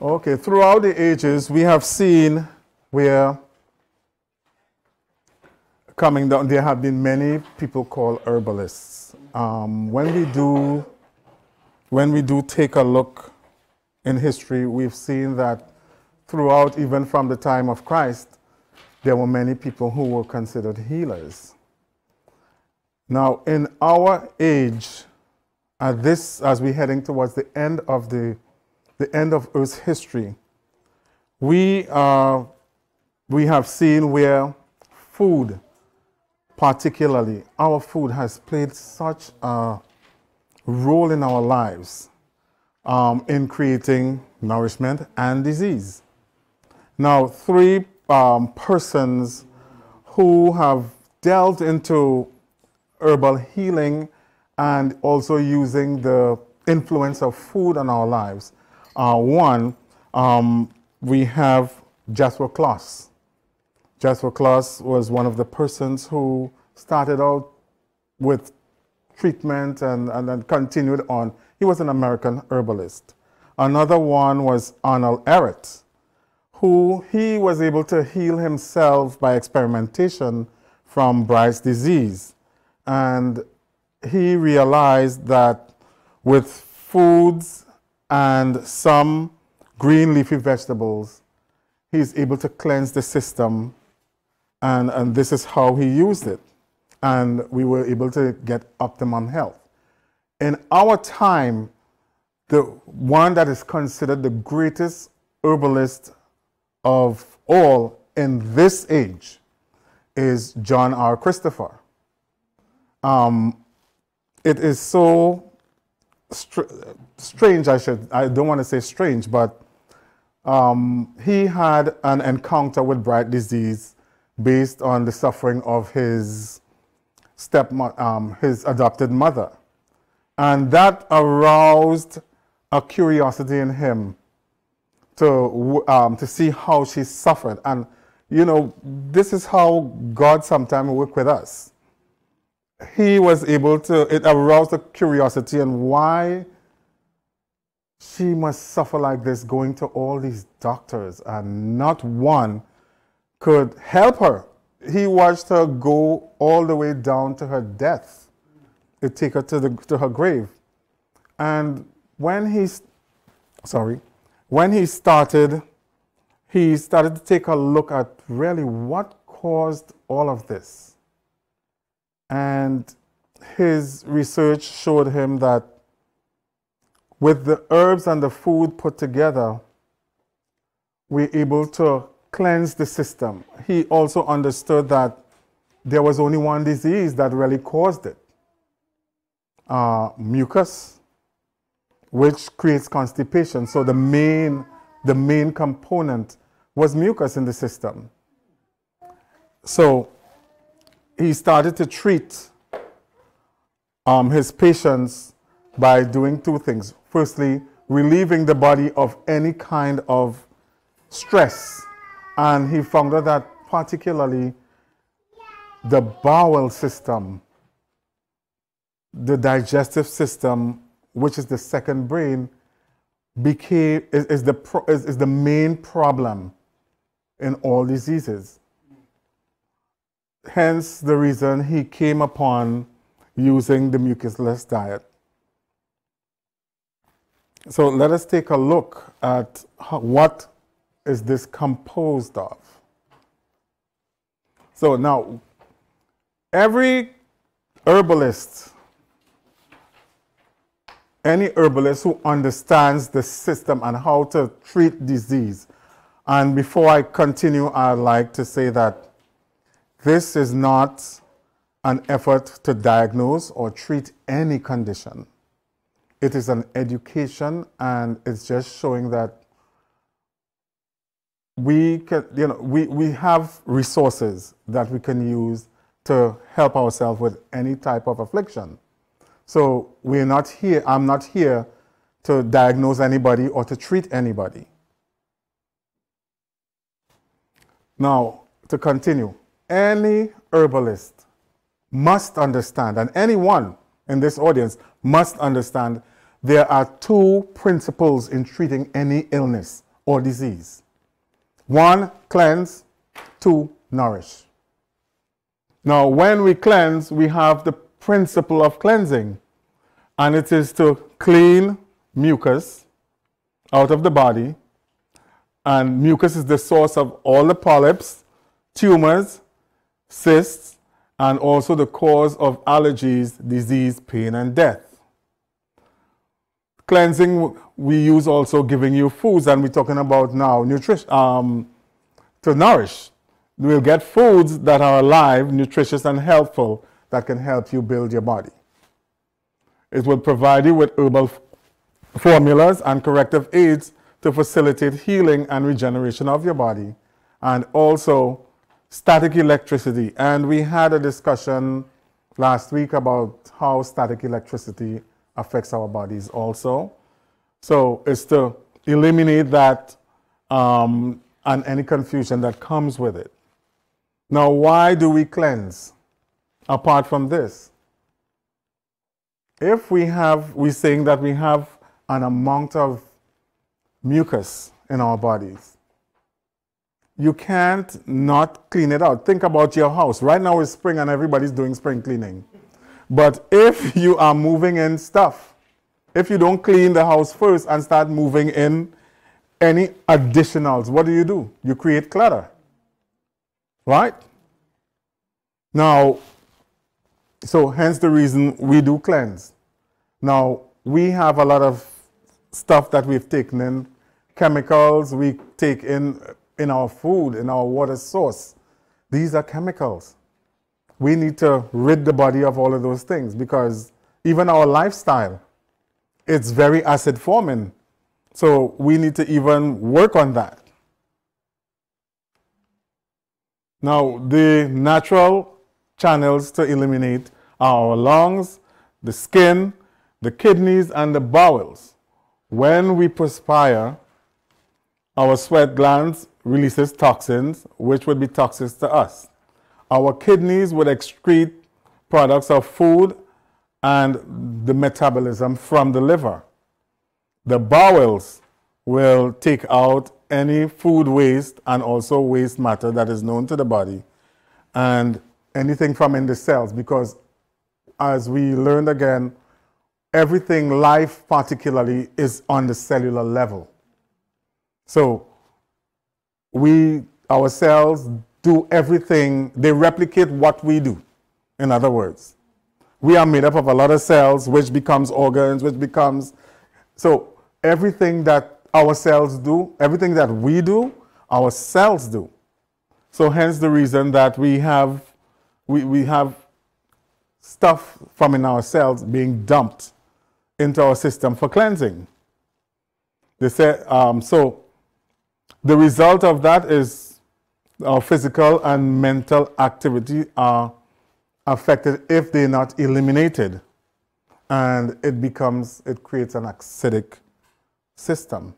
Okay, throughout the ages, we have seen where coming down, there have been many people called herbalists. When we do take a look in history, we've seen that throughout, even from the time of Christ, there were many people who were considered healers. Now, in our age, as we're heading towards the end of the end of Earth's history, we have seen where food, particularly our food, has played such a role in our lives in creating nourishment and disease. Now, three persons who have delved into herbal healing and also using the influence of food on our lives. One, we have Jasper Claus. Jasper Claus was one of the persons who started out with treatment and then continued on. He was an American herbalist. Another one was Arnold Ehret, who he was able to heal himself by experimentation from Bright's disease. And he realized that with foods and some green leafy vegetables, he's able to cleanse the system, and this is how he used it. And we were able to get optimum health. In our time, the one that is considered the greatest herbalist of all in this age is John R. Christopher. It is so strange, I don't want to say strange, but he had an encounter with Bright disease based on the suffering of his his adopted mother. And that aroused a curiosity in him to see how she suffered. And, you know, this is how God sometimes works with us. He was able to, it aroused a curiosity and why she must suffer like this, going to all these doctors, and not one could help her. He watched her go all the way down to her death. It take her to her grave. And when he started to take a look at really what caused all of this. And his research showed him that with the herbs and the food put together, we're able to cleanse the system. He also understood that there was only one disease that really caused it. Mucus, which creates constipation. So the main component was mucus in the system. So he started to treat his patients by doing two things. Firstly, relieving the body of any kind of stress. And he found out that particularly the bowel system, the digestive system, which is the second brain, is the main problem in all diseases. Hence the reason he came upon using the mucusless diet. So let us take a look at what is this composed of. So now, every herbalist, any herbalist who understands the system and how to treat disease, and before I continue, I'd like to say that this is not an effort to diagnose or treat any condition. It is an education, and it's just showing that we can, we have resources that we can use to help ourselves with any type of affliction. So we're not here, I'm not here to diagnose anybody or to treat anybody. Now, to continue, any herbalist must understand, and anyone in this audience must understand, there are two principles in treating any illness or disease. 1, cleanse. 2, nourish. Now, when we cleanse, we have the principle of cleansing, and it is to clean mucus out of the body, and mucus is the source of all the polyps, tumors, cysts, and also the cause of allergies, disease, pain, and death. Cleansing, we use also giving you foods, and we're talking about now nutrition, to nourish. We'll get foods that are alive, nutritious, and helpful that can help you build your body. It will provide you with herbal formulas and corrective aids to facilitate healing and regeneration of your body, and also static electricity. And we had a discussion last week about how static electricity affects our bodies also. So it's to eliminate that and any confusion that comes with it. Now, why do we cleanse apart from this? If we're saying that we have an amount of mucus in our bodies, you can't not clean it out. Think about your house. Right now it's spring and everybody's doing spring cleaning. But if you are moving in stuff, if you don't clean the house first and start moving in any additionals, what do? You create clutter. Right? Now, so hence the reason we do cleanse. Now, we have a lot of stuff that we've taken in, chemicals we take in our food, in our water source. These are chemicals. We need to rid the body of all of those things, because even our lifestyle, it's very acid forming. So we need to even work on that. Now, the natural channels to eliminate are our lungs, the skin, the kidneys, and the bowels. When we perspire, our sweat glands releases toxins, which would be toxic to us. Our kidneys would excrete products of food and the metabolism from the liver. The bowels will take out any food waste and also waste matter that is known to the body, and anything from in the cells, because as we learned again, everything, life particularly, is on the cellular level. So our cells do everything, they replicate what we do. In other words, we are made up of a lot of cells, which becomes organs, which becomes, so everything that our cells do, everything that we do, our cells do. So hence the reason that we have stuff from in our cells being dumped into our system for cleansing. They say, so the result of that is our physical and mental activity are affected if they're not eliminated, and it creates an acidic system.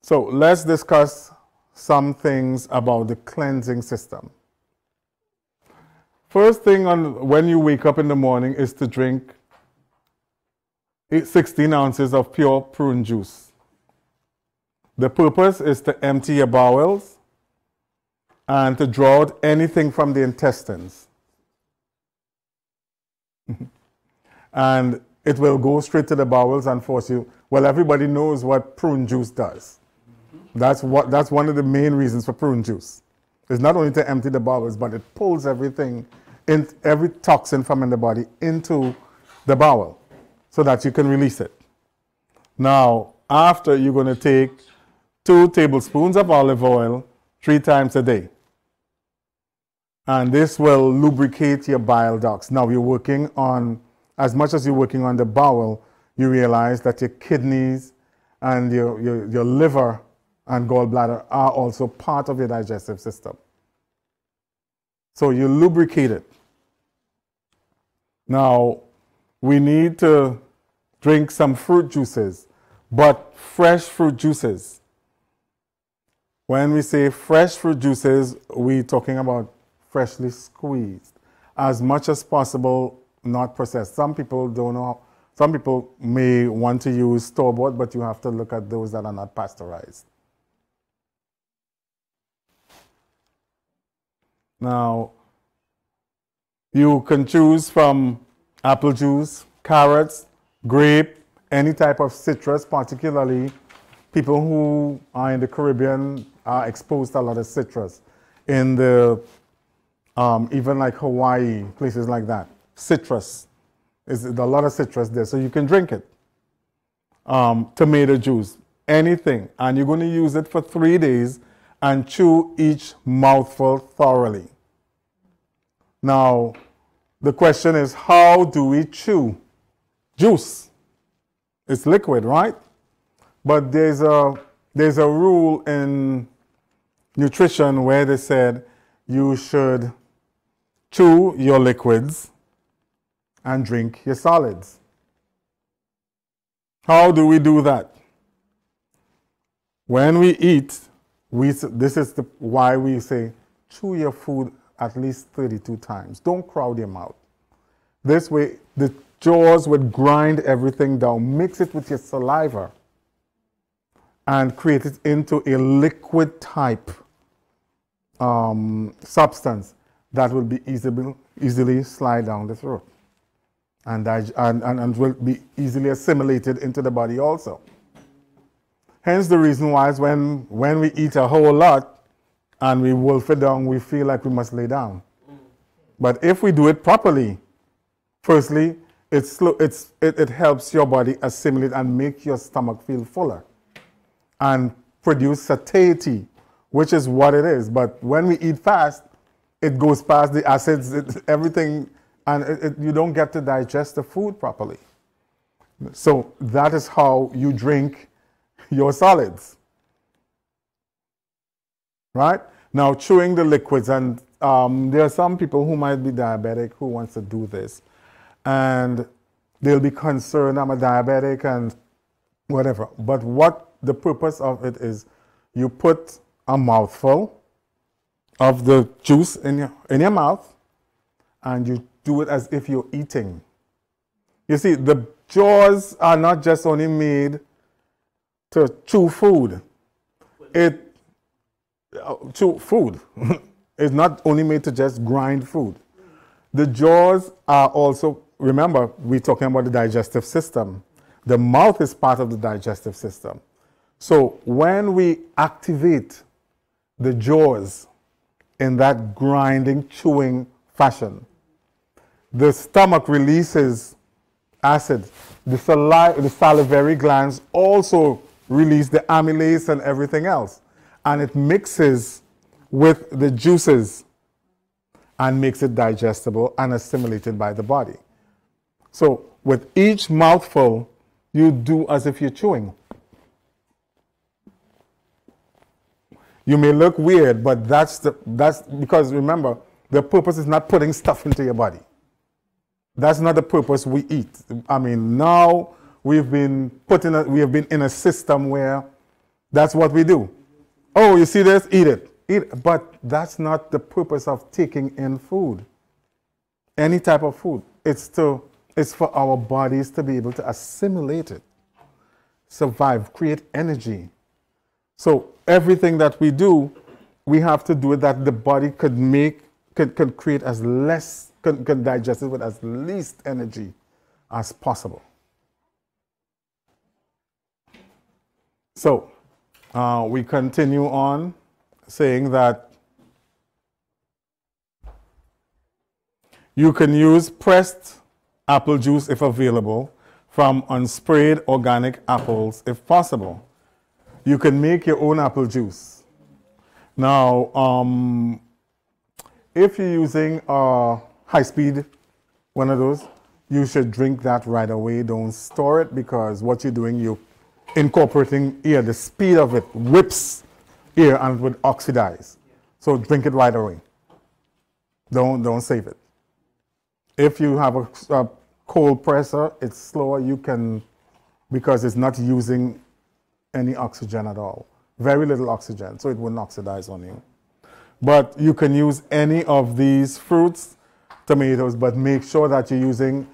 So let's discuss some things about the cleansing system. First thing when you wake up in the morning is to drink 16 ounces of pure prune juice. The purpose is to empty your bowels and to draw out anything from the intestines. And it will go straight to the bowels and force you. Well, everybody knows what prune juice does. That's one of the main reasons for prune juice. It's not only to empty the bowels, but it pulls everything, every toxin from in the body into the bowel so that you can release it. Now, after, you're going to take 2 tablespoons of olive oil 3 times a day. And this will lubricate your bile ducts. Now, you're working on, as much as you're working on the bowel, you realize that your kidneys and your liver and gallbladder are also part of your digestive system. So you lubricate it. Now, we need to drink some fruit juices, but fresh fruit juices. When we say fresh fruit juices, we're talking about freshly squeezed. As much as possible, not processed. Some people don't know Some people may want to use store-bought, but you have to look at those that are not pasteurized. Now, you can choose from apple juice, carrots, grape, any type of citrus, particularly people who are in the Caribbean are exposed to a lot of citrus. In the, even like Hawaii, places like that, citrus. There's a lot of citrus there, so you can drink it. Tomato juice, anything. And you're going to use it for 3 days and chew each mouthful thoroughly. Now, the question is, how do we chew juice? It's liquid, right? But there's a rule in nutrition where they said you should chew your liquids and drink your solids. How do we do that? When we eat, this is why we say chew your food at least 32 times. Don't crowd your mouth. This way, the jaws would grind everything down, mix it with your saliva, and create it into a liquid type substance that will be easily slide down the throat and will be easily assimilated into the body also. Hence the reason why is when we eat a whole lot and we wolf it down, we feel like we must lay down. But if we do it properly, firstly, it helps your body assimilate and make your stomach feel fuller and produce satiety, which is what it is. But when we eat fast, it goes past the acids, everything, and you don't get to digest the food properly. So that is how you drink your solids. Right? Now, chewing the liquids, and there are some people who might be diabetic who wants to do this. And they'll be concerned, I'm a diabetic and whatever. But what the purpose of it is, you put a mouthful of the juice in your mouth, and you do it as if you're eating. You see, the jaws are not just only made to chew food. Chew food. It's not only made to just grind food. The jaws are also, remember, we're talking about the digestive system. The mouth is part of the digestive system. So when we activate the jaws in that grinding, chewing fashion, the stomach releases acid. The salivary glands also release the amylase and everything else. And it mixes with the juices and makes it digestible and assimilated by the body. So with each mouthful, you do as if you're chewing. You may look weird, but that's because remember, the purpose is not putting stuff into your body. That's not the purpose we eat. I mean, now we have been in a system where that's what we do. Oh, you see this? Eat it. Eat it. But that's not the purpose of taking in food. Any type of food. It's for our bodies to be able to assimilate it, survive, create energy. So everything that we do, we have to do it that the body can create as less, can digest it with as least energy as possible. So we continue on saying that you can use pressed apple juice if available from unsprayed organic apples if possible. You can make your own apple juice. Now, if you're using a high-speed one of those, you should drink that right away. Don't store it, because what you're doing, you're incorporating air. The speed of it whips air and it would oxidize. So drink it right away. Don't save it. If you have a cold presser, it's slower. You can, because it's not using any oxygen at all. Very little oxygen, so it wouldn't oxidize on you. But you can use any of these fruits, tomatoes, but make sure that you're using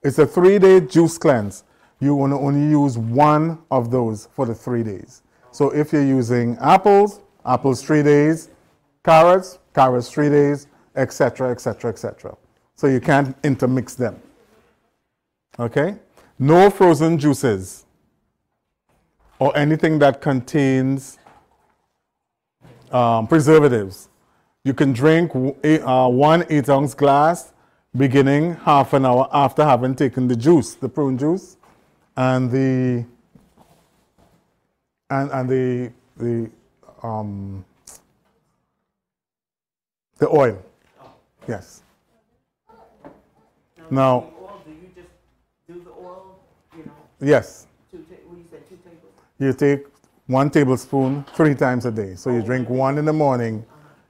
It's a 3-day juice cleanse. You want to only use one of those for the 3 days. So if you're using apples, apples 3 days, carrots, carrots 3 days, etc., etc., etc. So you can't intermix them. Okay? No frozen juices or anything that contains preservatives. You can drink 1 8-ounce glass beginning half an hour after having taken the juice, the prune juice, and the oil. Yes. Now, do you just do the oil? Yes. You said 2 tablespoons. You take 1 tablespoon 3 times a day. So you drink 1 in the morning.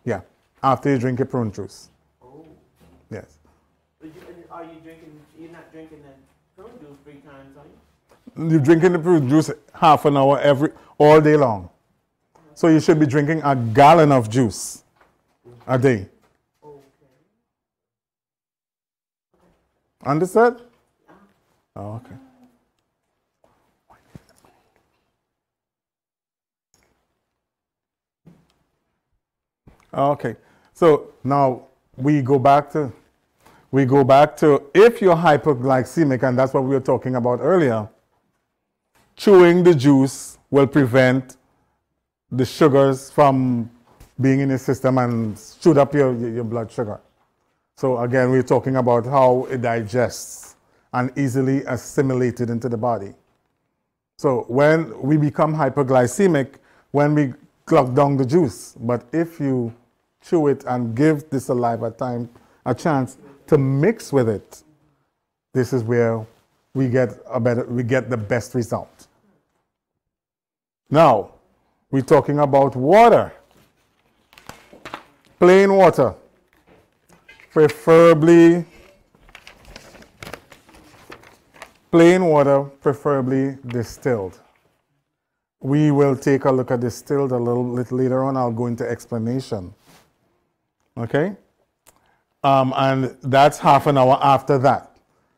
Yeah. After you drink your prune juice. Oh. Yes. Are you drinking? You're not drinking the prune juice 3 times, are you? You're drinking the prune juice half an hour all day long. So you should be drinking a gallon of juice a day. Okay. Understood? Oh, okay. Okay. So now we go back to if you're hypoglycemic, and that's what we were talking about earlier, chewing the juice will prevent the sugars from being in your system and shoot up your blood sugar. So again, we're talking about how it digests and easily assimilated into the body. So when we become hypoglycemic, when we clog down the juice, but if you chew it and give the saliva a chance to mix with it, this is where we get the best result. Now, we're talking about water. Plain water, preferably distilled. We will take a look at distilled a little later on. I'll go into explanation. Okay? And that's half an hour after that.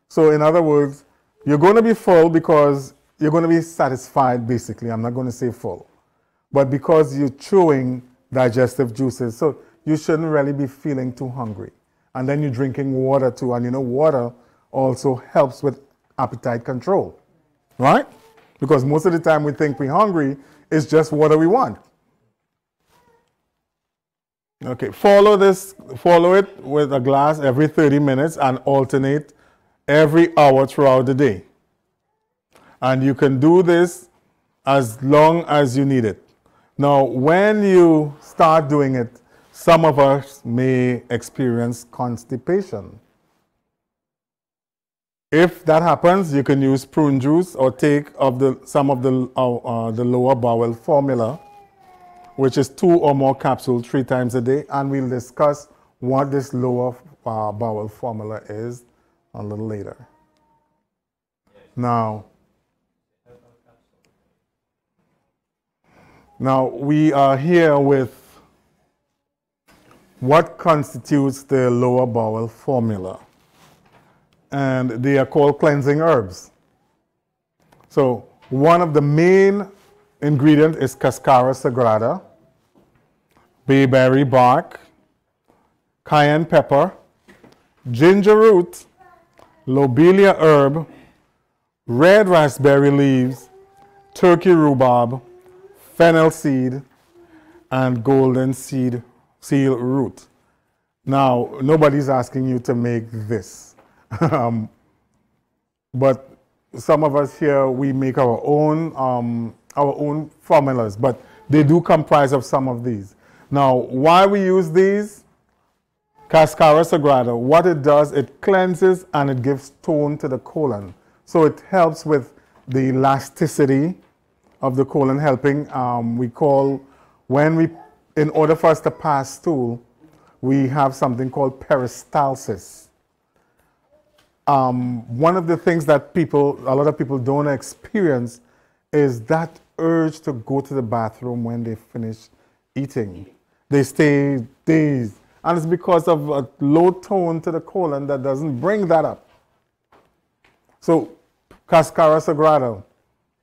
So in other words, you're going to be full because you're going to be satisfied, basically. I'm not going to say full. But because you're chewing digestive juices, so you shouldn't really be feeling too hungry. And then you're drinking water too. And water also helps with appetite control, right? Because most of the time we think we're hungry, it's just water we want. Okay, follow it with a glass every 30 minutes and alternate every hour throughout the day. And you can do this as long as you need it. Now, when you start doing it, some of us may experience constipation. If that happens, you can use prune juice or take some of the lower bowel formula, which is 2 or more capsules 3 times a day, and we'll discuss what this lower bowel formula is a little later. Now we are here with what constitutes the lower bowel formula, and they are called cleansing herbs. So one of the main ingredients is Cascara sagrada, bayberry bark, cayenne pepper, ginger root, lobelia herb, red raspberry leaves, turkey rhubarb, fennel seed, and golden seal root. Now, nobody's asking you to make this. But some of us here, we make our own formulas, but they do comprise of some of these. Now, why we use these? Cascara sagrada, what it does, it cleanses and it gives tone to the colon. So it helps with the elasticity of the colon, helping, in order for us to pass stool, we have something called peristalsis. One of the things that a lot of people don't experience is that urge to go to the bathroom when they finish eating. They stay days. And it's because of a low tone to the colon that doesn't bring that up. So Cascara sagrada,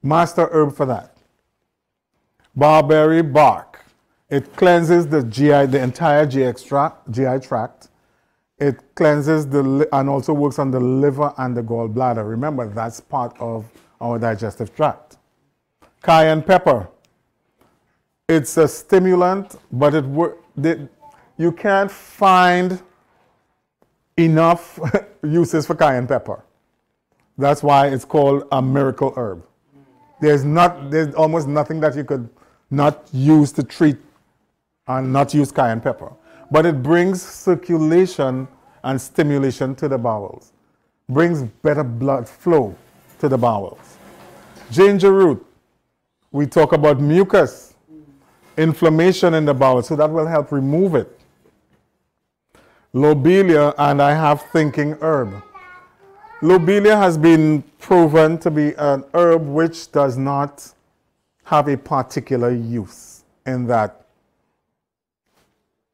master herb for that. Barberry bark. It cleanses the GI, the entire GI tract. It cleanses and also works on the liver and the gallbladder. Remember, that's part of our digestive tract. Cayenne pepper. It's a stimulant, but you can't find enough uses for cayenne pepper. That's why it's called a miracle herb. There's almost nothing that you could not use to treat and not use cayenne pepper. But it brings circulation and stimulation to the bowels. Brings better blood flow to the bowels. Ginger root. We talk about mucus, inflammation in the bowel, so that will help remove it. Lobelia, and I have thinking herb. Lobelia has been proven to be an herb which does not have a particular use, in that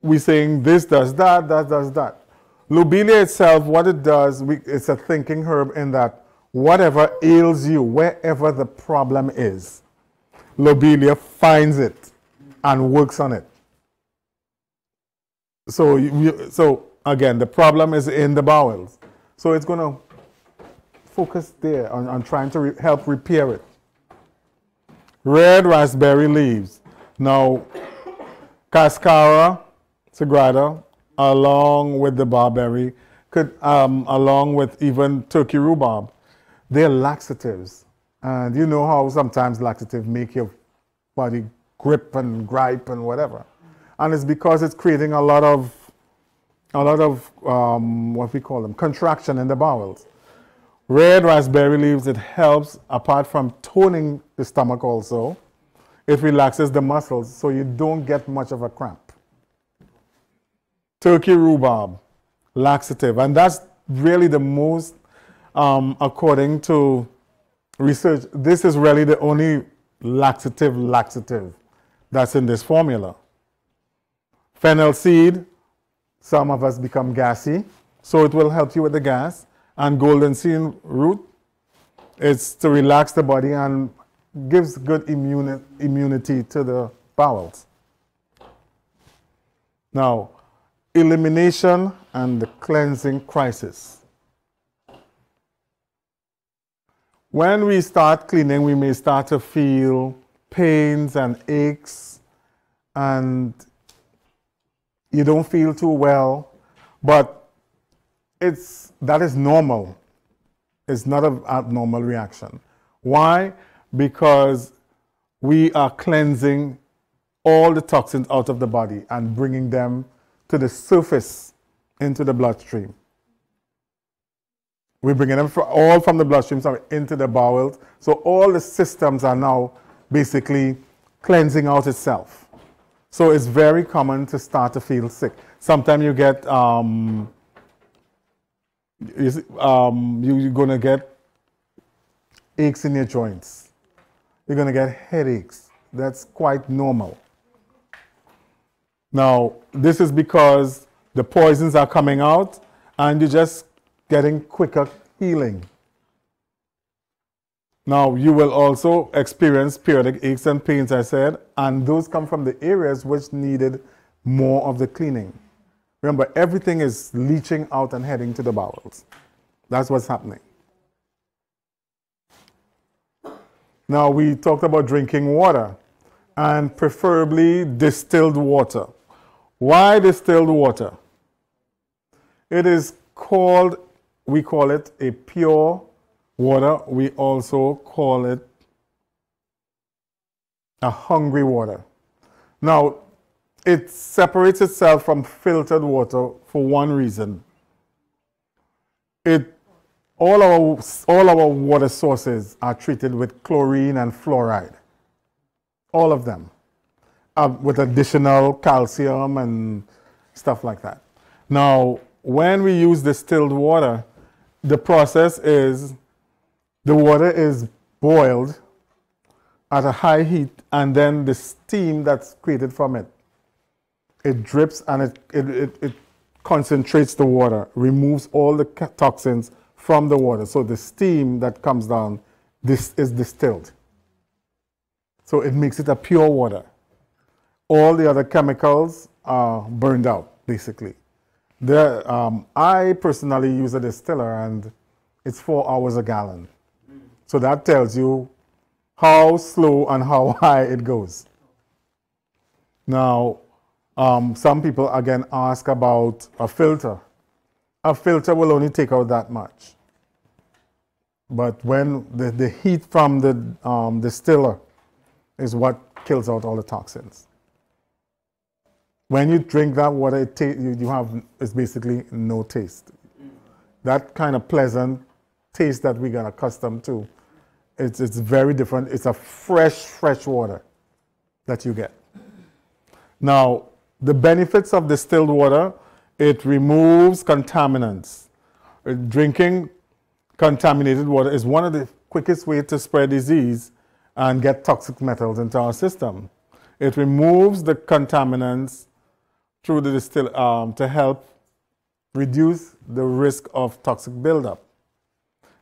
we're saying this does that, that does that. Lobelia itself, what it does, it's a thinking herb in that whatever ails you, wherever the problem is, Lobelia finds it and works on it. So again, the problem is in the bowels. So it's going to focus there on trying to help repair it. Red raspberry leaves. Now, Cascara sagrada, along with the barberry, along with even turkey rhubarb, they're laxatives. And you know how sometimes laxatives make your body grip and gripe and whatever. And it's because it's creating a lot of what we call them, contraction in the bowels. Red raspberry leaves, it helps, apart from toning the stomach also, it relaxes the muscles so you don't get much of a cramp. Turkey rhubarb, laxative, and that's really the most, according to research, this is really the only laxative that's in this formula. Fennel seed, some of us become gassy, so it will help you with the gas. And golden seed root, it's to relax the body and gives good immunity to the bowels. Now, elimination and the cleansing crisis. When we start cleaning, we may start to feel pains and aches, and you don't feel too well, but that is normal. It's not an abnormal reaction. Why? Because we are cleansing all the toxins out of the body and bringing them to the surface into the bloodstream. We're bringing them all from the bloodstream into the bowels. So all the systems are now basically cleansing out itself. So it's very common to start to feel sick. Sometimes you get you're going to get aches in your joints. You're going to get headaches. That's quite normal. Now, this is because the poisons are coming out and you're just getting quicker healing. Now, you will also experience periodic aches and pains, I said, and those come from the areas which needed more of the cleaning. Remember, everything is leaching out and heading to the bowels. That's what's happening. Now, we talked about drinking water, and preferably distilled water. Why distilled water? It is called, we call it a pure water. We also call it a hungry water. Now, it separates itself from filtered water for one reason. All our water sources are treated with chlorine and fluoride. All of them. With additional calcium and stuff like that. Now, when we use distilled water, the process is the water is boiled at a high heat, and then the steam that's created from it, it drips and it concentrates the water, removes all the toxins from the water. So the steam that comes down, this is distilled. So it makes it a pure water. All the other chemicals are burned out, basically. I personally use a distiller, and it's 4 hours a gallon. So that tells you how slow and how high it goes. Now, some people again ask about a filter. A filter will only take out that much. But when the heat from the distiller is what kills out all the toxins. When you drink that water, it's basically no taste. That kind of pleasant taste that we got accustomed to, it's very different. It's a fresh water that you get. Now, the benefits of distilled water, it removes contaminants. Drinking contaminated water is one of the quickest ways to spread disease and get toxic metals into our system. It removes the contaminants through the distill to help reduce the risk of toxic buildup.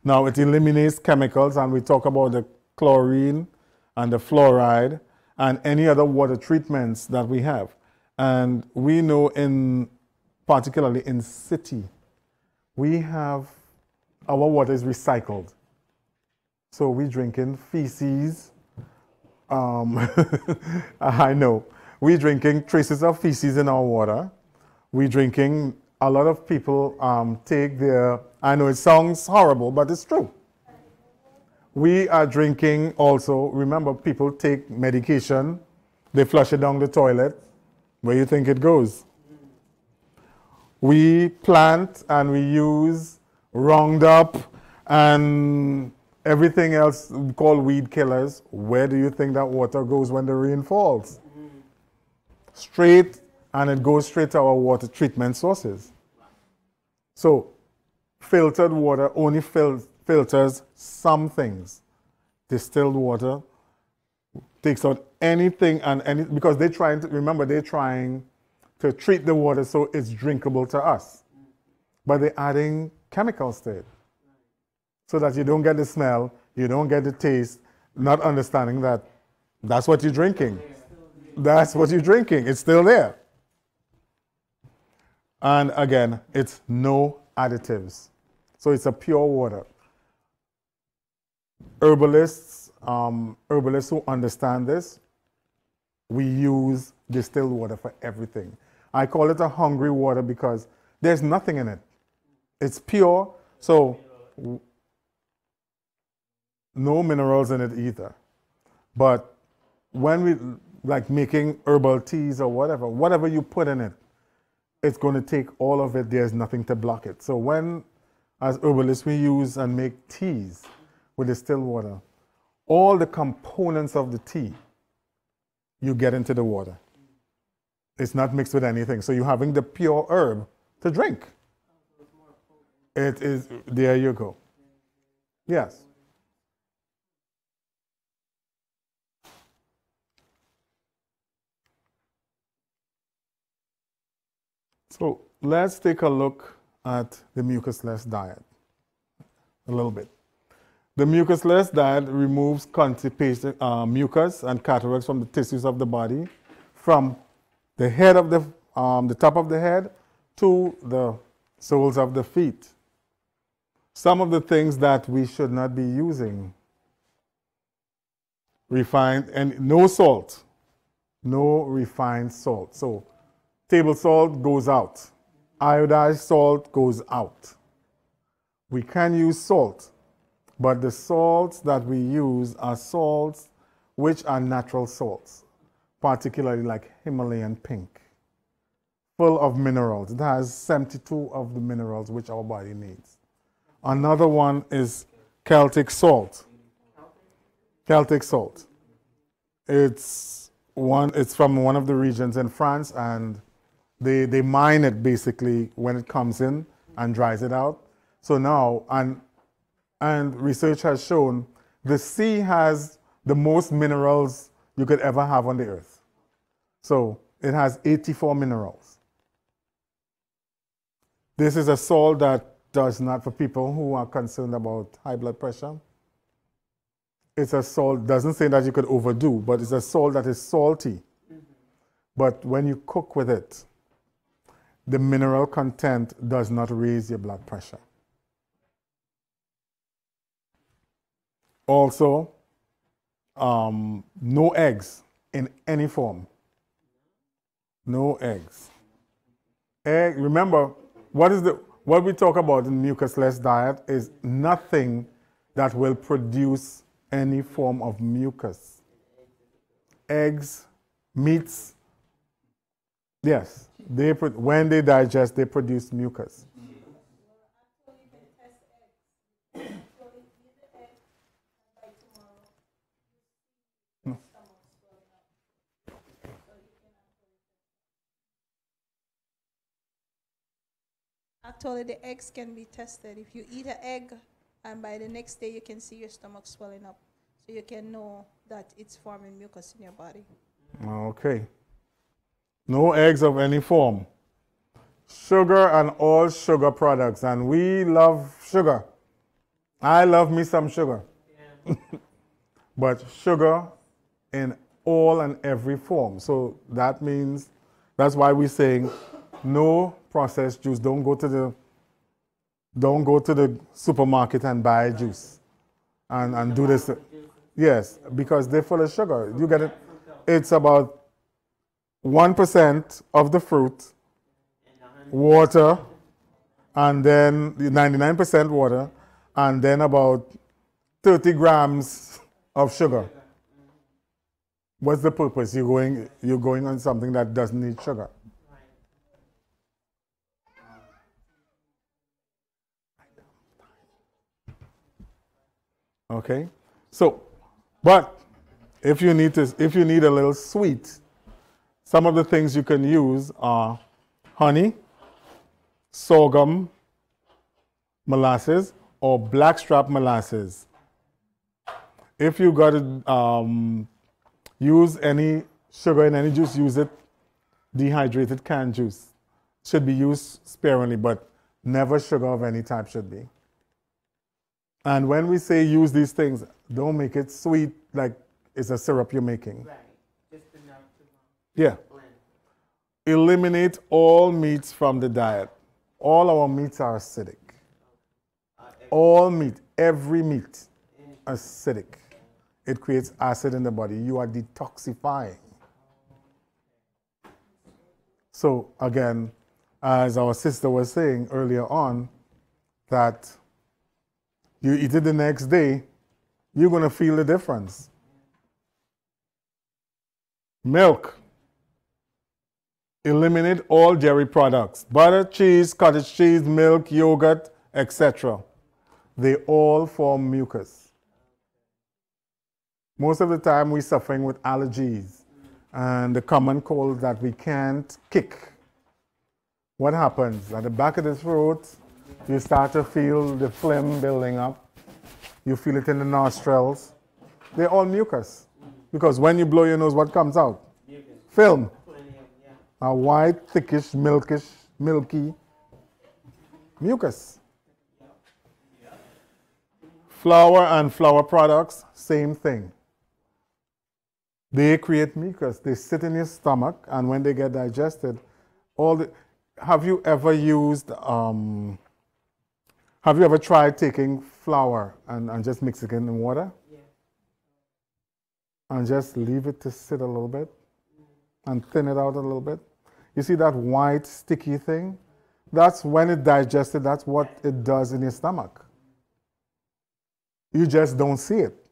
Now, it eliminates chemicals, and we talk about the chlorine and the fluoride and any other water treatments that we have. And we know particularly in city, our water is recycled. So we drinking feces. I know. We drinking traces of feces in our water. We drinking, a lot of people take I know it sounds horrible, but it's true. We are drinking also, remember, people take medication, they flush it down the toilet. Where do you think it goes? We plant and we use Roundup and everything else we call weed killers. Where do you think that water goes when the rain falls? Straight, and it goes straight to our water treatment sources. So filtered water only filters some things. Distilled water takes out anything because they're trying to treat the water so it's drinkable to us. But they're adding chemicals to it so that you don't get the smell, you don't get the taste, not understanding that that's what you're drinking. That's what you're drinking. It's still there. And again, it's no additives. So it's a pure water. Herbalists who understand this, we use distilled water for everything. I call it a hungry water because there's nothing in it. It's pure, so no minerals in it either. But when we like making herbal teas or whatever you put in it, it's going to take all of it. There's nothing to block it. So when, as herbalists, we use and make teas with distilled water, all the components of the tea you get into the water. It's not mixed with anything. So you're having the pure herb to drink. It is, there you go. Yes. So let's take a look at the mucusless diet a little bit. The mucusless diet removes constipation, mucus and cataracts from the tissues of the body, from the head of the top of the head to the soles of the feet. Some of the things that we should not be using: refined, and no salt, no refined salt. So table salt goes out. Iodized salt goes out. We can use salt, but the salts that we use are salts which are natural salts, particularly like Himalayan pink, full of minerals. It has 72 of the minerals which our body needs. Another one is Celtic salt. Celtic salt. It's from one of the regions in France, and they mine it basically when it comes in and dries it out. So now, and research has shown the sea has the most minerals you could ever have on the earth. So it has 84 minerals. This is a salt that does not, for people who are concerned about high blood pressure, it's a salt, doesn't say that you could overdo, but it's a salt that is salty. But when you cook with it, the mineral content does not raise your blood pressure. Also, no eggs in any form. No eggs. Remember, what we talk about in mucusless diet is nothing that will produce any form of mucus. Eggs, meats, yes, when they digest, they produce mucus. Actually, the eggs can be tested. If you eat an egg, and by the next day you can see your stomach swelling up, so you can know that it's forming mucus in your body. Okay. No eggs of any form. Sugar and all sugar products, and we love sugar. I love me some sugar. Yeah. But sugar in all and every form. So that means, that's why we're saying no processed juice. Don't go to the supermarket and buy juice and do this. Yes, because they're full of sugar. You get it. It's about 1% of the fruit, water, and then 99% water, and then about 30 grams of sugar. What's the purpose? You're going on something that doesn't need sugar. Okay, so, but if you need a little sweet, some of the things you can use are honey, sorghum molasses, or blackstrap molasses. If you got to use any sugar in any juice, use it dehydrated canned juice. Should be used sparingly, but never sugar of any type should be. And when we say use these things, don't make it sweet like it's a syrup you're making. Right. Just enough to yeah. blend. Eliminate all meats from the diet. All our meats are acidic. All meat, every meat, acidic. It creates acid in the body. You are detoxifying. So again, as our sister was saying earlier on, that you eat it the next day, you're going to feel the difference. Milk. Eliminate all dairy products. Butter, cheese, cottage cheese, milk, yogurt, etc. They all form mucus. Most of the time we're suffering with allergies and the common cold that we can't kick. What happens? At the back of the throat, you start to feel the phlegm building up. You feel it in the nostrils. They're all mucus. Because when you blow your nose, what comes out? Mucus. Film. A white, thickish, milky mucus. Flour and flour products, same thing. They create mucus. They sit in your stomach, and when they get digested, have you ever tried taking flour and just mix it in water? Yeah. And just leave it to sit a little bit and thin it out a little bit? You see that white, sticky thing? That's when it digested, that's what it does in your stomach. You just don't see it.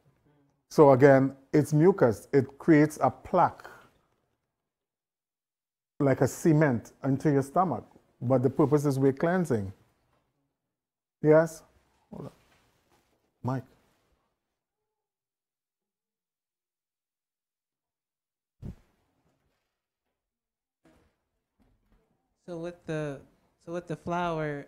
So again, it's mucus. It creates a plaque, like a cement, into your stomach. But the purpose is we're cleansing. Yes? Hold on. Mike. So with the flour,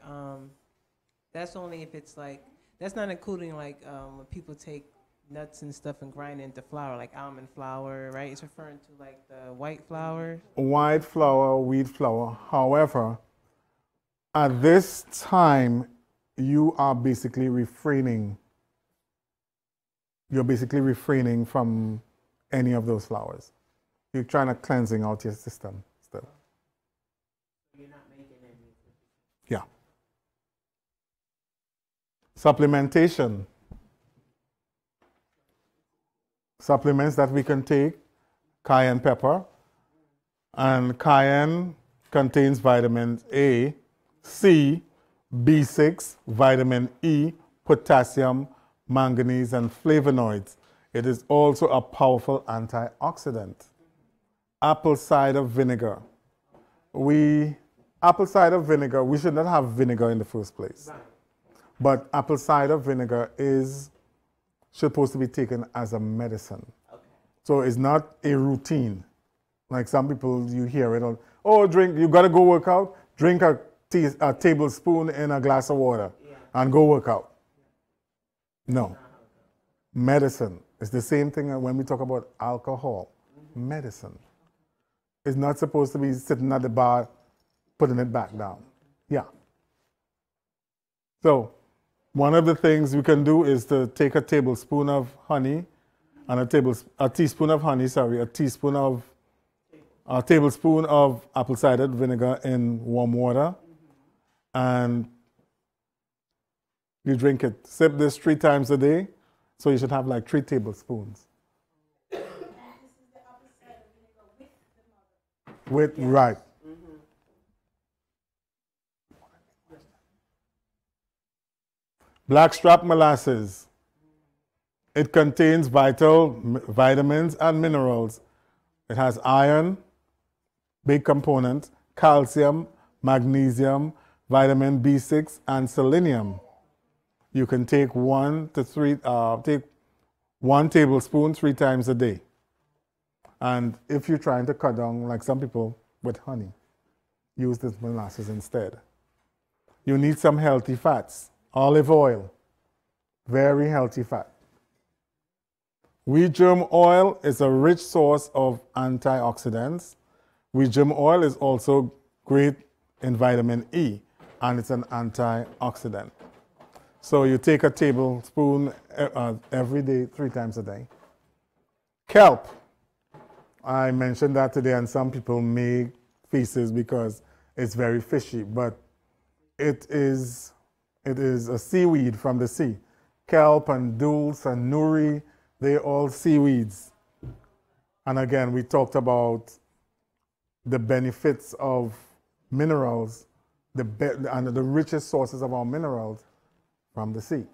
that's only if it's like, that's not including like when people take nuts and stuff and grind it into flour, like almond flour, right? It's referring to like the white flour. White flour, wheat flour. However, at this time, you are basically refraining. You're basically refraining from any of those flours. You're trying to cleansing out your system still. You're not making any. Yeah. Supplementation. Supplements that we can take, cayenne pepper. And cayenne contains vitamins A, C, B6, vitamin E, potassium, manganese, and flavonoids. It is also a powerful antioxidant. Apple cider vinegar. Apple cider vinegar, we should not have vinegar in the first place. But apple cider vinegar is supposed to be taken as a medicine. Okay. So it's not a routine. Like some people, you hear it on, oh, drink, you got to go work out, drink a tablespoon in a glass of water and go work out. No. Medicine. It's the same thing when we talk about alcohol. Medicine. It's not supposed to be sitting at the bar, putting it back down. Yeah. So one of the things we can do is to take a tablespoon of honey and a teaspoon of apple cider vinegar in warm water, and you drink it. Sip this 3 times a day, so you should have like 3 tablespoons. With, right. Blackstrap molasses. It contains vitamins and minerals. It has iron, big component, calcium, magnesium, vitamin B6, and selenium. You can take 1 tablespoon 3 times a day. And if you're trying to cut down, like some people, with honey, use this molasses instead. You need some healthy fats. Olive oil, very healthy fat. Wheat germ oil is a rich source of antioxidants. Wheat germ oil is also great in vitamin E, and it's an antioxidant. So you take a tablespoon every day, 3 times a day. Kelp. I mentioned that today, and some people make faces because it's very fishy, but it is a seaweed from the sea. Kelp and dulse and nuri, they're all seaweeds. And again, we talked about the benefits of minerals, and the richest sources of our minerals from the sea.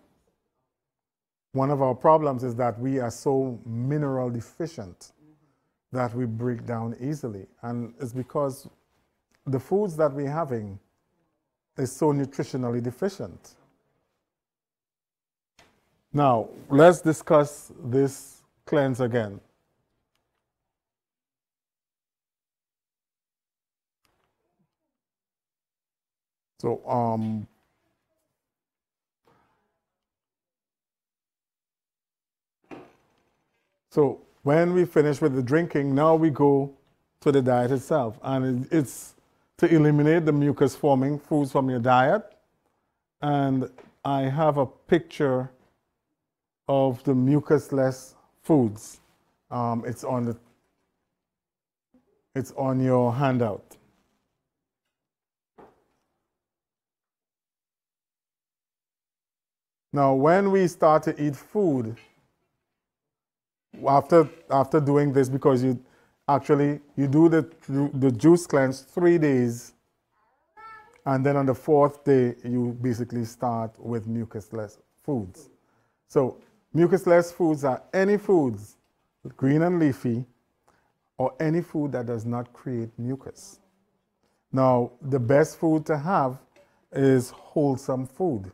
One of our problems is that we are so mineral deficient that we break down easily. And it's because the foods that we're having is so nutritionally deficient. Now, let's discuss this cleanse again. So when we finish with the drinking, now we go to the diet itself. And it's to eliminate the mucus-forming foods from your diet. And I have a picture of the mucusless foods. It's on your handout. Now, when we start to eat food, after doing this, because you do the juice cleanse 3 days, and then on the 4th day you basically start with mucusless foods. So mucusless foods are any foods, green and leafy, or any food that does not create mucus. Now, the best food to have is wholesome food.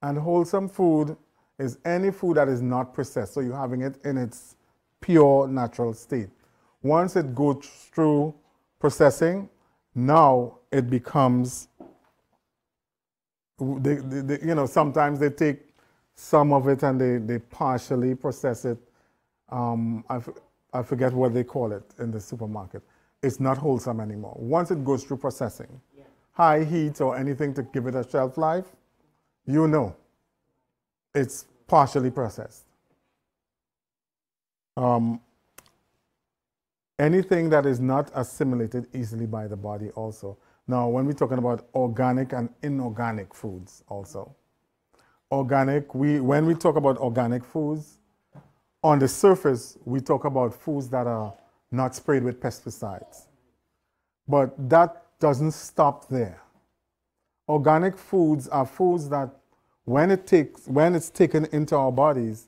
And wholesome food is any food that is not processed. So you're having it in its pure natural state. Once it goes through processing, now it becomes, sometimes they take some of it and they partially process it. I forget what they call it in the supermarket. It's not wholesome anymore. Once it goes through processing, high heat or anything to give it a shelf life, you know it's partially processed. Anything that is not assimilated easily by the body also. Now, when we're talking about organic and inorganic foods also. Organic, when we talk about organic foods, on the surface, we talk about foods that are not sprayed with pesticides. But that doesn't stop there. Organic foods are foods that when it's taken into our bodies,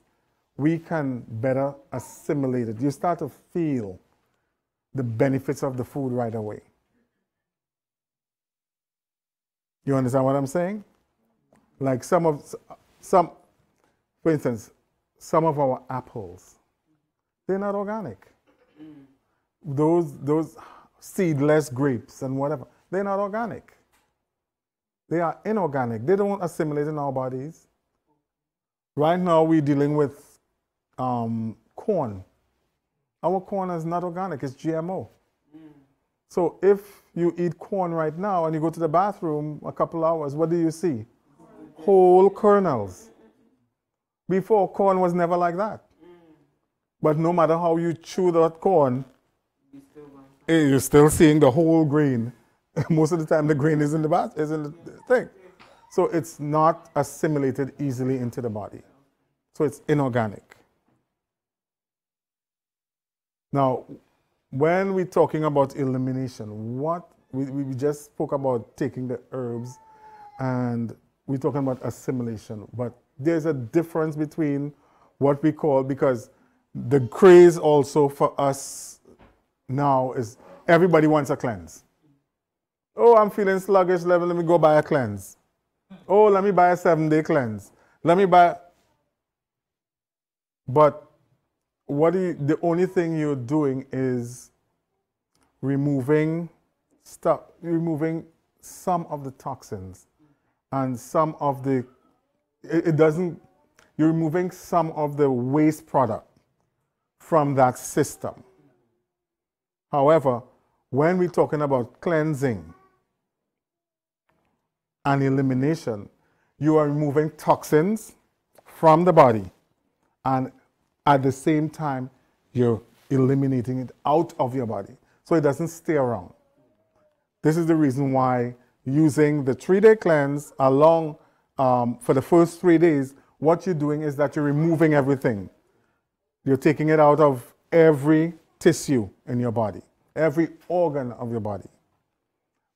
we can better assimilate it. You start to feel the benefits of the food right away. You understand what I'm saying? Like for instance, some of our apples, they're not organic. Those seedless grapes and whatever, they're not organic. They are inorganic. They don't assimilate in our bodies. Right now, we're dealing with corn. Our corn is not organic, it's GMO. So if you eat corn right now and you go to the bathroom a couple hours, what do you see? Whole kernels. Before, corn was never like that. But no matter how you chew that corn, you're still seeing the whole grain. Most of the time, the grain is in the thing. So it's not assimilated easily into the body. So it's inorganic. Now, when we're talking about elimination, we just spoke about taking the herbs and we're talking about assimilation. But there's a difference between what we call, because the craze also for us now is everybody wants a cleanse. Oh, I'm feeling sluggish, let me go buy a cleanse. Oh, let me buy a 7-day cleanse. Let me buy. But the only thing you're doing is removing some of the toxins and some of the, you're removing some of the waste product from that system. However, when we're talking about cleansing and elimination, you are removing toxins from the body, and at the same time, you're eliminating it out of your body, so it doesn't stay around. This is the reason why using the 3-day cleanse along for the first 3 days, what you're doing is that you're removing everything. You're taking it out of every tissue in your body, every organ of your body.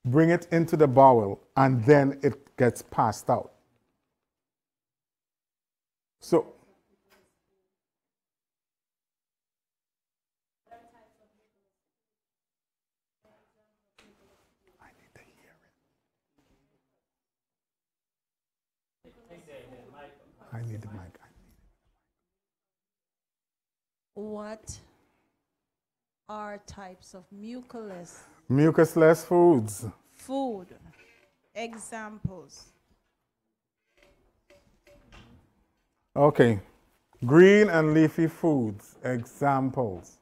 Bring it into the bowel, and then it gets passed out. So, I need to hear it. I need the mic. What are types of mucusless foods? Food. Examples. Okay. Green and leafy foods. Examples.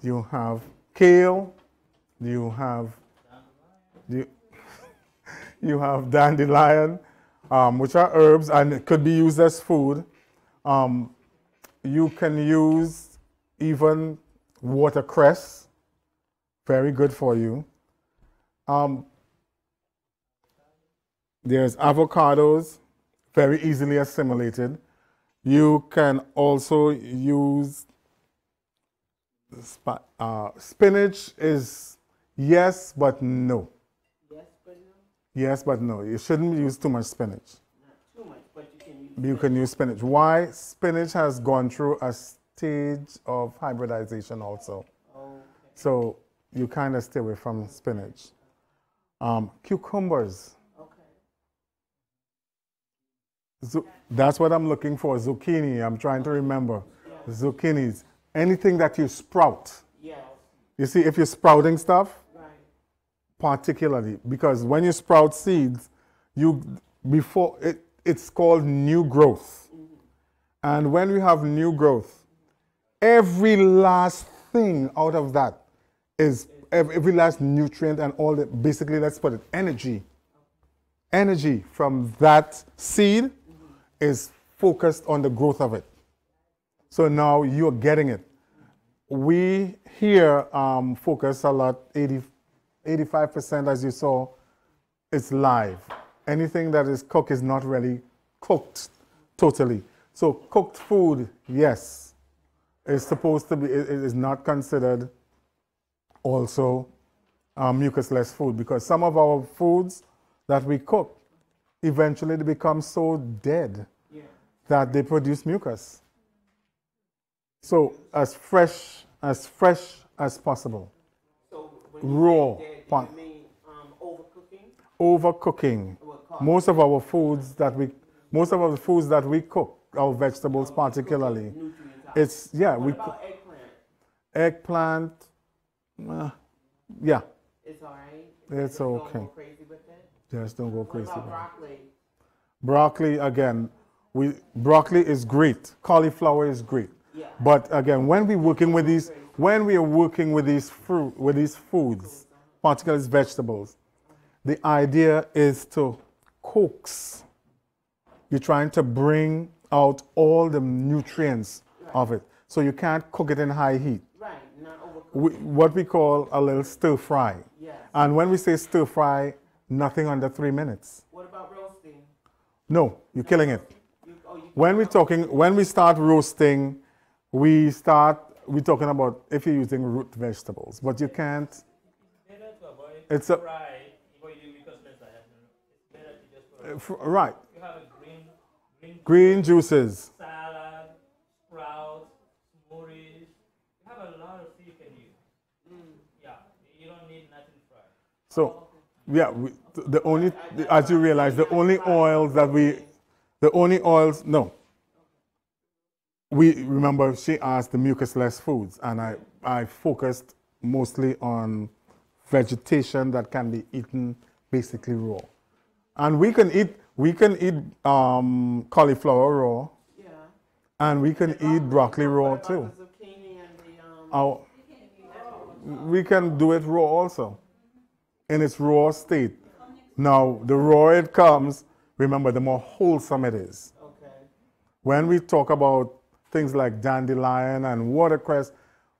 You have kale. You have dandelion, which are herbs and it could be used as food. You can use even watercress. Very good for you. There's avocados, very easily assimilated. You can also use spinach. Is yes, but no. Yes, but no? Yes, but no. You shouldn't use too much spinach. Not too much, but you can use You can use spinach. Why? Spinach has gone through a stage of hybridization also. Okay. So you kind of stay away from spinach. Cucumbers. Okay. That's what I'm looking for. Zucchini. I'm trying to remember. Yeah. Zucchinis. Anything that you sprout. Yes. You see, if you're sprouting stuff, Right. particularly, because when you sprout seeds, it's called new growth. Mm-hmm. And when we have new growth, every last thing out of that is every last nutrient and all the, basically, let's put it, energy energy from that seed is focused on the growth of it. So now you're getting it. We here focus a lot, 85% as you saw, it's live. Anything that is cooked is not really cooked totally. So cooked food, yes, is supposed to be, it is not considered also mucusless food, because some of our foods that we cook, eventually they become so dead that they produce mucus. So as fresh as possible. So Raw. you mean overcooking? Overcooking. Most of our foods that we cook, our vegetables particularly, it's What about eggplant? Yeah, It's all right. it's okay. Don't go crazy with that. Just don't go What crazy. about broccoli? Broccoli, again, broccoli is great. Cauliflower is great. Yeah. But again, when we are working with these foods, particularly vegetables, the idea is to coax. You're trying to bring out all the nutrients of it. So you can't cook it in high heat. Right, not overcooked. What we call a little stir fry. Yes. And when we say stir fry, nothing under 3 minutes. What about roasting? No, you're killing it. You When we start roasting, we're talking about if you're using root vegetables, but you can't. Better to avoid It's a fry before you do mucusless diet. It's better to just right. you have a Green juices. salad, sprouts, smoothies. You have a lot of things you can use. Yeah, you don't need nothing fried. So, yeah, the only, as you realize, the only oils, no. We remember she asked the mucusless foods, and I focused mostly on vegetation that can be eaten basically raw. And we can eat cauliflower raw, Yeah. and we can eat broccoli raw too. The zucchini and We can do it raw also, in its raw state. Now, the rawer it comes, remember, the more wholesome it is. okay. When we talk about things like dandelion and watercress,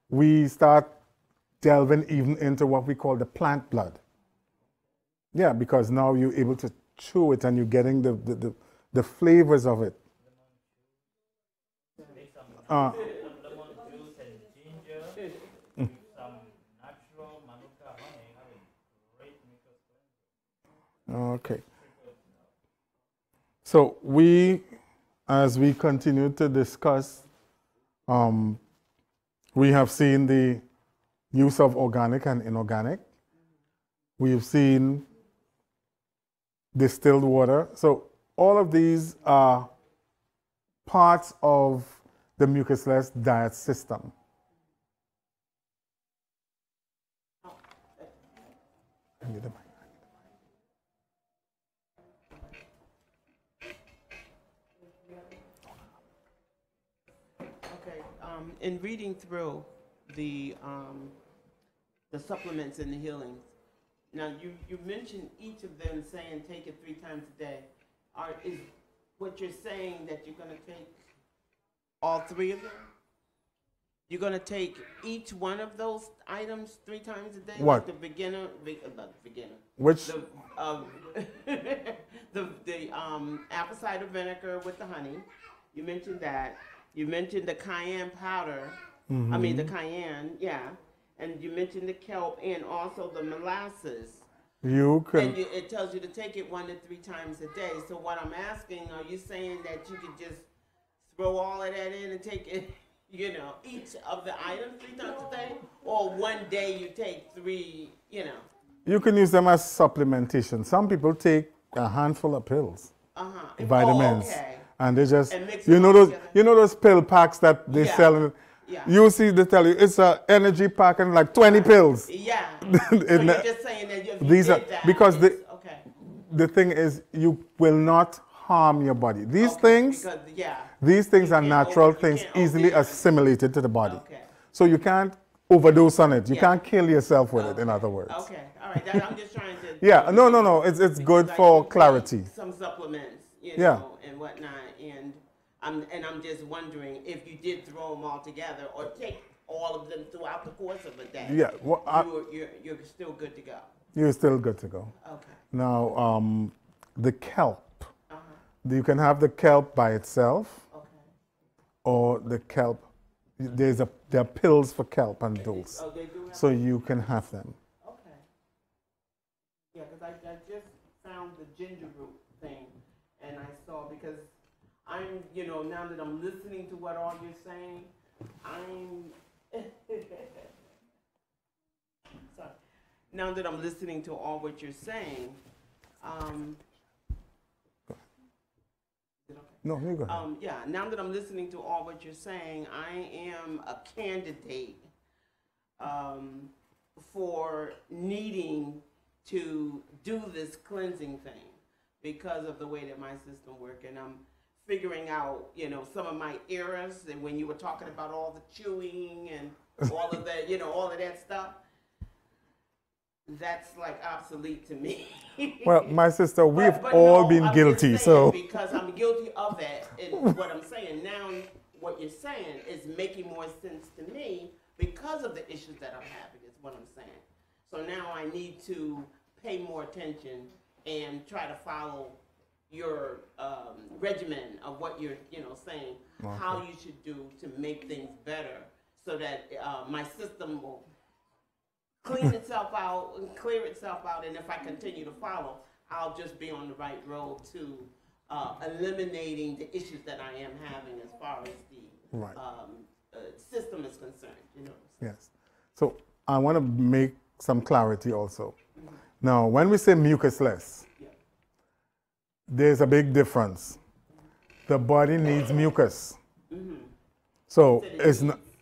we start delving even into what we call the plant blood. Yeah, because now you're able to chew it and you're getting the flavors of it. Make some lemon juice and ginger, some natural manuka honey. Have a great mucus cleanser. Okay. So as we continue to discuss, we have seen the use of organic and inorganic. We've seen distilled water. So all of these are parts of the mucusless diet system. Okay. In reading through the supplements and the healings, now you mentioned each of them saying take it 3 times a day. Is what you're saying that you're going to take all 3 of them? You're going to take each one of those items 3 times a day? What? Like the beginner, not the beginner. Which The apple cider vinegar with the honey. You mentioned that. You mentioned the cayenne powder. I mean the cayenne, yeah. And you mentioned the kelp and also the molasses. you can. And it tells you to take it 1 to 3 times a day. So what I'm asking, are you saying that you could just throw all of that in and take it, each of the items 3 times a day? Or one day you take 3, You can use them as supplementation. Some people take a handful of pills, vitamins, Oh, okay. and they just And mix you them know all those together? pill packs that they Yeah. sell. Yeah. You see, they tell you it's an energy pack and like 20 pills. Yeah. So you're just saying that if you These did are that, because okay. the thing is you will not harm your body. These Okay, things, because, yeah. these things You are can't natural over- you things can't easily overdo it. assimilated to the body. Okay. So you can't overdose on it. You Yeah. can't kill yourself with it. In other words. Okay. All right. I'm just trying to. Yeah, no. It's good Because I for do clarity. take some supplements, you Yeah. know, and whatnot, and I'm just wondering if you did throw them all together or take all of them throughout the course of a day. Yeah, well, you're still good to go. you're still good to go. Okay. Now, the kelp. Uh-huh. You can have the kelp by itself, Okay. or the kelp. There are pills for kelp and those, Oh, they do have. so you can have them. Okay. Yeah, because I just found the ginger root thing, and I saw, because I'm, you know, now that I'm listening to what all you're saying, I'm sorry. Now that I'm listening to all what you're saying, is it okay? No, you go ahead. Yeah, now that I'm listening to all what you're saying, I am a candidate for needing to do this cleansing thing because of the way that my system works. And I'm figuring out, you know, some of my errors. And when you were talking about all the chewing and all of that, you know, all of that stuff, that's like obsolete to me. Well, my sister, we've But all no, been I'm guilty, just saying, so. because I'm guilty of that, and what I'm saying now, what you're saying is making more sense to me because of the issues that I'm having, is what I'm saying. So now I need to pay more attention and try to follow your regimen of what you're, you know, saying, how you should do to make things better, so that my system will clean itself out and clear itself out, and if I continue to follow, I'll just be on the right road to eliminating the issues that I am having as far as the Right. System is concerned, you know. Yes. So I want to make some clarity also. Now, when we say mucusless, Yeah. there's a big difference. The body needs mucus. So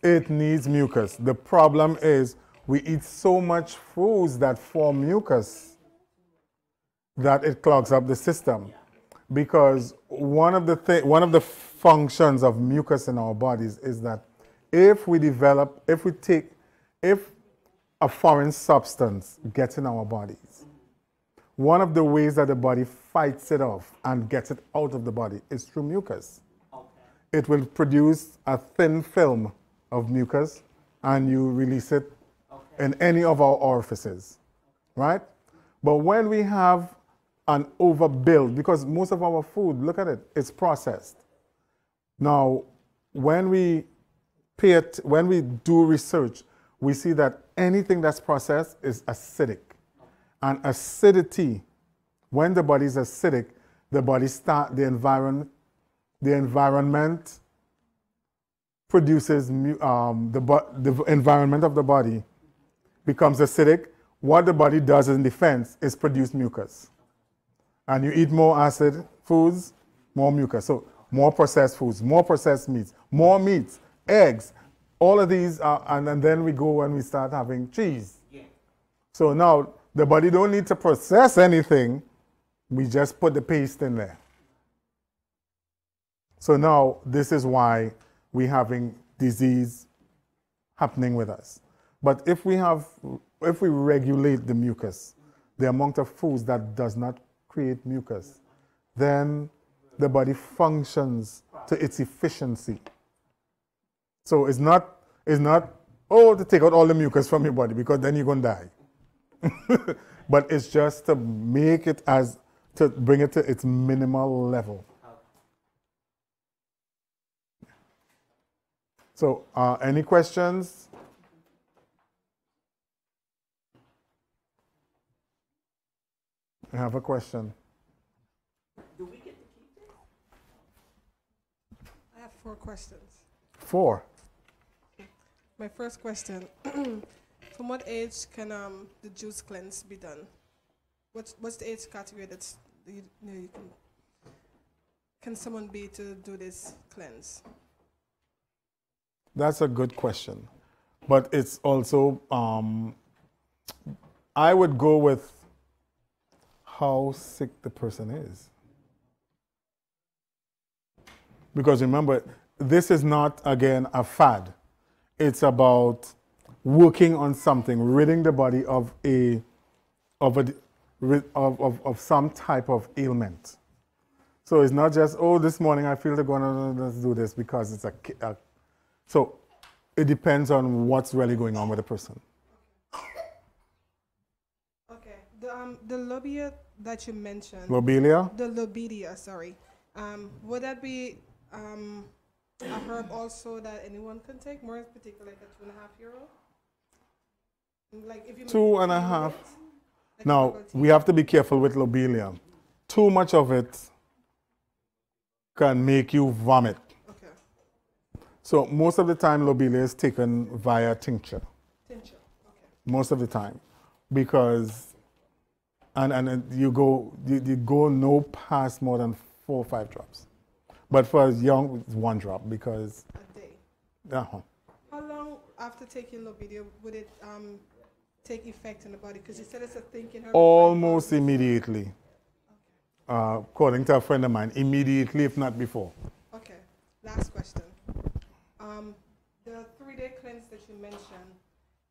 it needs mucus. The problem is we eat so much foods that form mucus that it clogs up the system. Because one of the functions of mucus in our bodies is that if a foreign substance gets in our bodies, one of the ways that the body fights it off and gets it out of the body is through mucus. Okay. It will produce a thin film of mucus, and you release it in any of our orifices, right? But when we have an overbuild, because most of our food, look at it, it's processed. Now, when we do research, we see that anything that's processed is acidic. And acidity, when the body is acidic, the environment produces, the environment of the body becomes acidic. What the body does in defense is produce mucus. And you eat more acid foods, more mucus. So more processed foods, more processed meats, more meats, eggs, all of these, and then we go and we start having cheese. Yeah. So now the body don't need to process anything. We just put the paste in there. So now this is why we're having disease happening with us. But if we regulate the mucus, the amount of foods that does not create mucus, then the body functions to its efficiency. So it's not to take out all the mucus from your body, because then you're going to die. But it's just to make it to bring it to its minimal level. So any questions? I have a question. Do we get to keep this? I have 4 questions. 4. My first question, from what age can the juice cleanse be done? What's the age category that's you can someone be to do this cleanse? That's a good question. But it's also, I would go with how sick the person is. Because remember, this is not, again, a fad. It's about working on something, ridding the body of of some type of ailment. So it's not just, oh, this morning I feel to go on, let's do this because it's so it depends on what's really going on with the person. Okay. The lobia that you mentioned. Lobelia? The lobelia, sorry. Would that be a herb also that anyone can take? More in particular, like a 2.5-year-old? Like if you make 2.5. it, like Now, herbal tea. we have to be careful with lobelia. Too much of it can make you vomit. Okay. So most of the time, lobelia is taken via tincture. Tincture. Okay. Most of the time, because and you go no past more than 4 or 5 drops. But for young, it's 1 drop because. A day. Uh-huh. How long after taking lobelia would it take effect in the body? Because you said it's a thinking herb. Almost immediately. According to a friend of mine, immediately, if not before. Okay. Last question. The 3-day cleanse that you mentioned,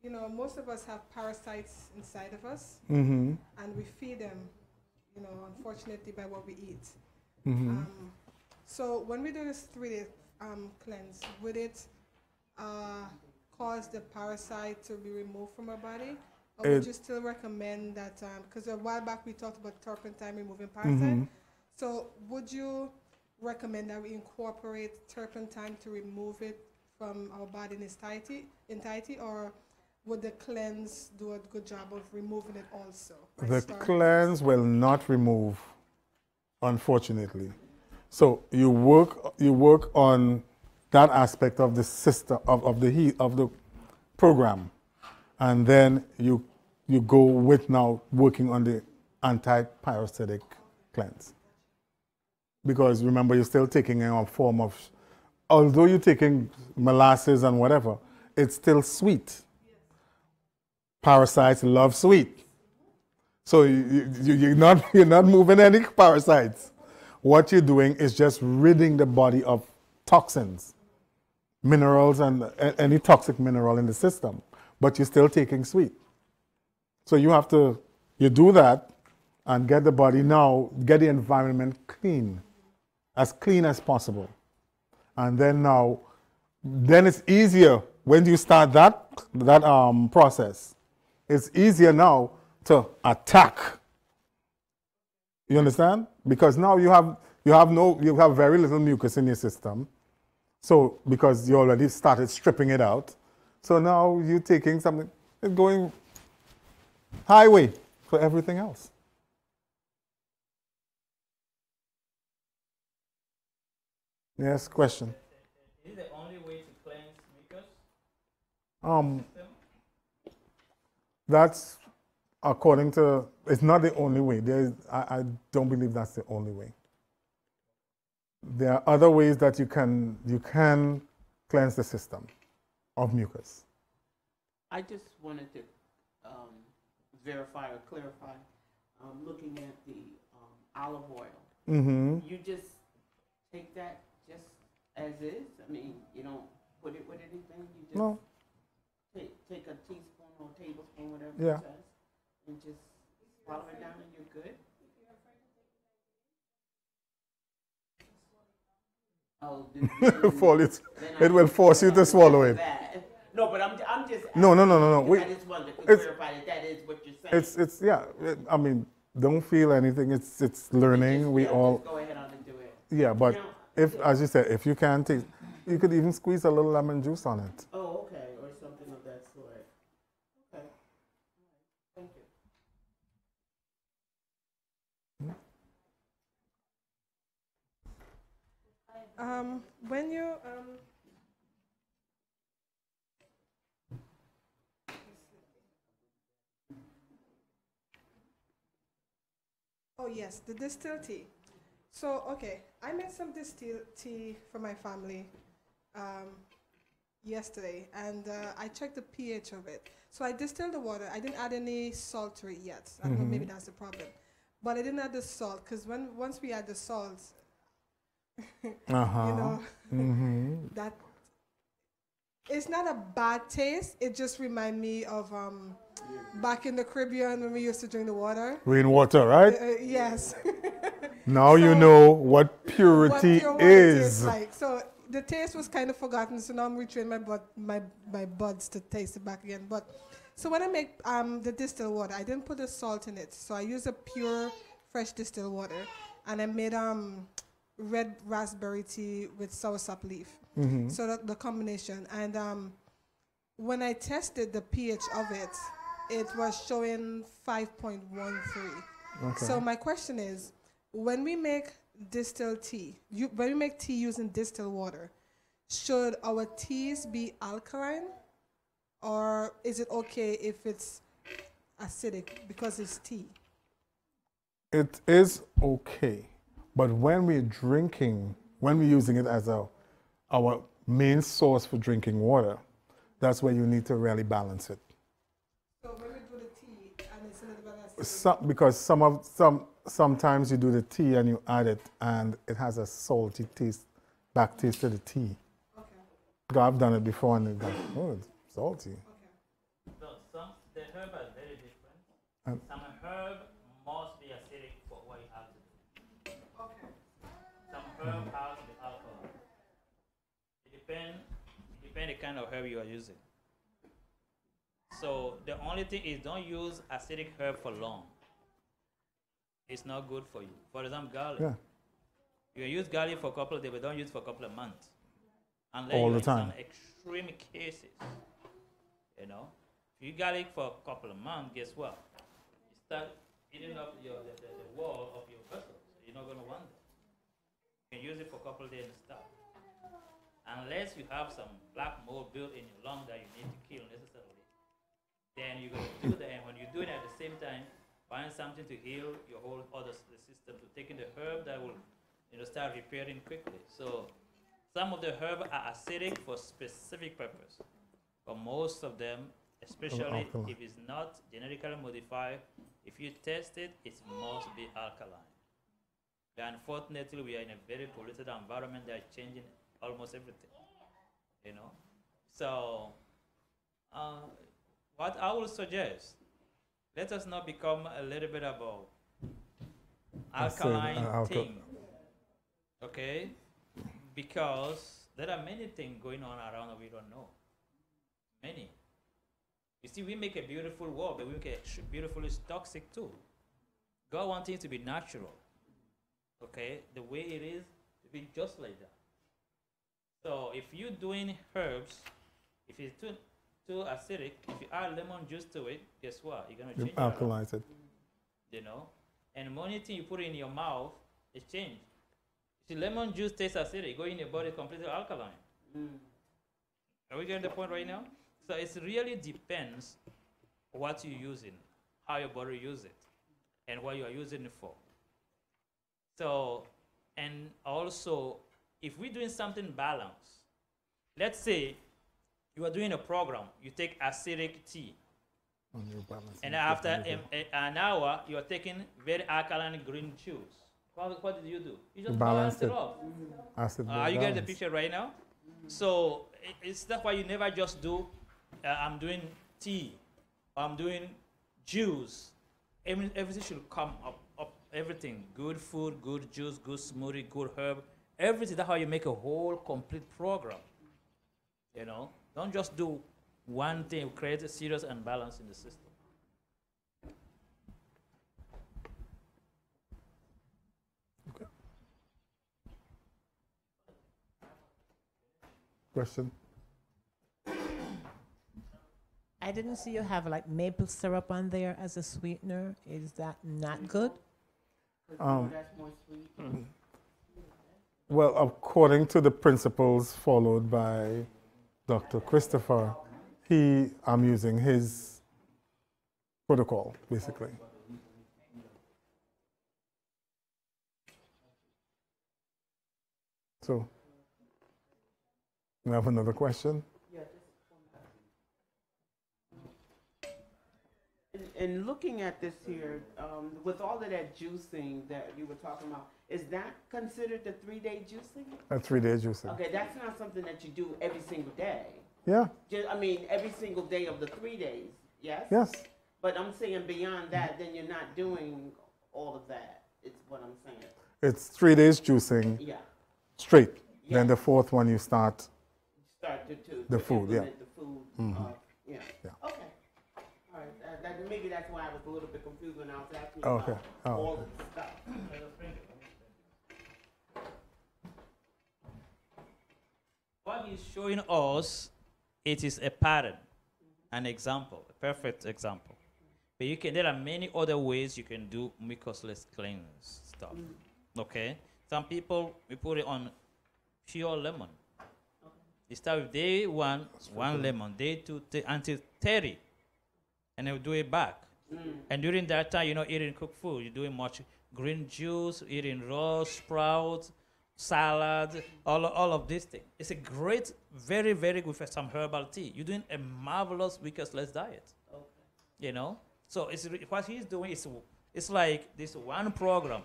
you know, most of us have parasites inside of us, Mm-hmm. and we feed them, you know, unfortunately by what we eat. Mm-hmm. So when we do this 3-day cleanse, would it cause the parasite to be removed from our body? Or would you still recommend that, because a while back we talked about turpentine removing parasite. Mm-hmm. So would you recommend that we incorporate turpentine to remove it from our body in its entirety, or would the cleanse do a good job of removing it also? The cleanse will not remove, unfortunately. So you work on that aspect of the system of the program, and then you go with now working on the anti-parasitic cleanse. Because remember, you're still taking a form of, although you're taking molasses and whatever, it's still sweet. Parasites love sweet. So you're not moving any parasites. What you're doing is just ridding the body of toxins, minerals, and any toxic mineral in the system. But you're still taking sweet. So you do that and get the body now, get the environment clean as possible. And then it's easier when you start that process. It's easier now to attack. You understand? Because now you have very little mucus in your system. So because you already started stripping it out, so now you're taking something, it's going highway for everything else. Yes, question. Is it the only way to cleanse mucus? That's according to, it's not the only way. I don't believe that's the only way. There are other ways that you can cleanse the system of mucus. I just wanted to verify or clarify, looking at the olive oil. Mm-hmm. You just take that just as is? I mean, you don't put it with anything? You just No. take a teaspoon or a tablespoon, whatever Yeah. it says, and just swallow it down and you're good? Oh, It will force you to swallow it. No, but I'm just No. I just wanted to clarify that is what you're saying. It's yeah. I mean, don't feel anything. It's learning. Just go ahead on and do it. Yeah, but Now, if, as you said, if you can't take, you could even squeeze a little lemon juice on it. Oh, okay, or something of that sort. Okay. Thank you. When you oh yes, the distilled tea. So okay, I made some distilled tea for my family yesterday, and I checked the pH of it. So I distilled the water. I didn't add any salt to it yet. I don't know, maybe that's the problem. But I didn't add the salt because once we add the salt, you know, that it's not a bad taste. It just reminds me of back in the Caribbean when we used to drink the water. Rainwater, right? Yes. Now you So- know what purity What pure water is. tastes like. So the taste was kind of forgotten. So now I'm retraining my buds to taste it back again. But so when I make the distilled water, I didn't put the salt in it. So I use a pure, fresh distilled water, and I made red raspberry tea with soursop leaf. So that the combination. And when I tested the pH of it, it was showing 5.13. Okay. So my question is, when we make distilled tea, when we make tea using distilled water, should our teas be alkaline, or is it okay if it's acidic because it's tea? It is okay, but when we're using it as our main source for drinking water, that's where you need to really balance it. So when we do the tea and it's a little bit acidic, Because sometimes you do the tea and you add it, and it has a salty taste, back taste to the tea. okay, Because I've done it before, and it's like, oh, it's salty. okay. So the herb are very different. Um, Some herb must be acidic for what you have to do. Okay. Some herb has the alcohol. It depends the kind of herb you are using. So the only thing is don't use acidic herb for long. It's not good for you. For example, garlic. Yeah. You can use garlic for a couple of days, but don't use it for a couple of months. Unless All you're the in time. some extreme cases. You know? If you garlic for a couple of months, guess what? You start eating up the wall of your vessel. So you're not going to want it. You can use it for a couple of days and stop. Unless you have some black mold built in your lung that you need to kill necessarily, then you're going to do that. And when you're doing it at the same time, find something to heal your whole other system, to taking the herb that will start repairing quickly. So some of the herbs are acidic for specific purpose, but most of them, especially alkaline. if it's not genetically modified, if you test it, it must be alkaline. And unfortunately, we are in a very polluted environment that is changing almost everything, So what I will suggest, let us not become a little bit about alkaline thing, okay? Because there are many things going on around that we don't know. Many. You see, we make a beautiful world, but we make it beautiful is toxic too. God wants things to be natural, okay? The way it is, to be just like that. So if you're doing herbs, if it's too acidic, if you add lemon juice to it, guess what? You're gonna change it. Alkalize it. And the only thing you put in your mouth is change. See, lemon juice tastes acidic. Go in your body completely alkaline. Are we getting the point right now? So it really depends what you're using, how your body uses it, and what you are using it for. So, and also, if we're doing something balanced, let's say you are doing a program, you take acidic tea, and after an hour, you are taking very alkaline green juice. What did you do? You just balance it off. You get the picture right now? So that's why you never just do, I'm doing tea, I'm doing juice. Everything should come up, everything. Good food, good juice, good smoothie, good herb. Everything. That's how you make a whole complete program. Don't just do one thing, create a serious imbalance in the system. Okay. Question? I didn't see you have like maple syrup on there as a sweetener. Is that not good? That's more sweet. Well, according to the principles followed by Dr. Christopher, I'm using his protocol, basically. So, we have another question? And looking at this here, with all of that juicing that you were talking about, is that considered the 3-day juicing? A 3-day juicing. Okay, that's not something that you do every single day. Yeah. Every single day of the 3 days. Yes? Yes. But I'm saying beyond that, then you're not doing all of that. It's what I'm saying. It's 3 days juicing Yeah. straight. Yeah. Then the fourth one you start. Start to The food, yeah. implement the food. Yeah. Yeah. Okay. All right. Maybe that's why I was a little bit confused when I was asking Okay. about Oh, all okay. of the stuff. What he's showing us, it is a pattern, an example, a perfect example. But there are many other ways you can do mucusless cleanse stuff. Okay? Some people, we put it on pure lemon. You start with day one lemon, day two, until 30. And then we do it back. And during that time, you're not eating cooked food. You're doing much green juice, eating raw sprouts, salad, all of these things. It's a great, very, very good for some herbal tea. You're doing a marvelous mucusless diet. Okay. You know? So what he's doing is it's like this one program.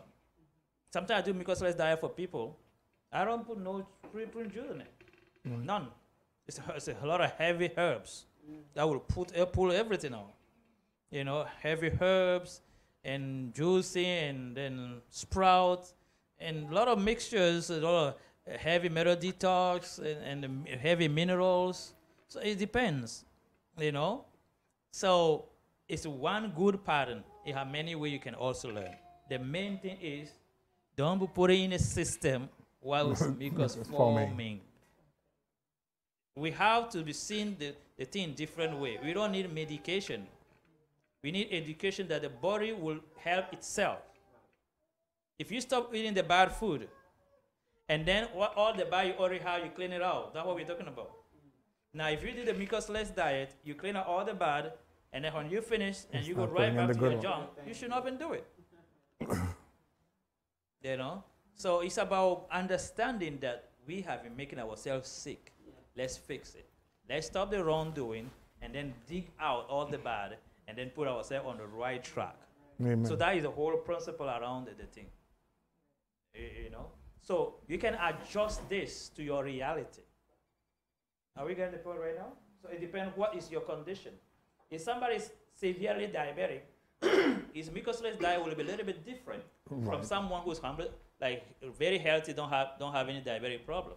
Sometimes I do mucusless diet for people. I don't put no prune juice in it. None. It's a lot of heavy herbs that will pull everything out. You know, heavy herbs and juicy and then sprouts and a lot of mixtures, a lot of heavy metal detox and heavy minerals. So it depends, you know. So it's one good pattern. You have many ways you can also learn. The main thing is don't put it in a system while mucus forming. We have to be seeing the thing different way. We don't need medication. We need education that the body will help itself. If you stop eating the bad food, and then all the bad you already have, you clean it out. That's what we're talking about. Now, if you do the mucusless diet, you clean out all the bad, and then when you finish and you go right back to your junk, you should not even do it. You know? So it's about understanding that we have been making ourselves sick. Let's fix it. Let's stop the wrongdoing and then dig out all the bad and then put ourselves on the right track. Amen. So that is the whole principle around the thing. You know? So you can adjust this to your reality. Are we getting the point right now? So it depends what is your condition. If somebody is severely diabetic, his mucusless diet will be a little bit different from someone who's like very healthy, don't have any diabetic problem.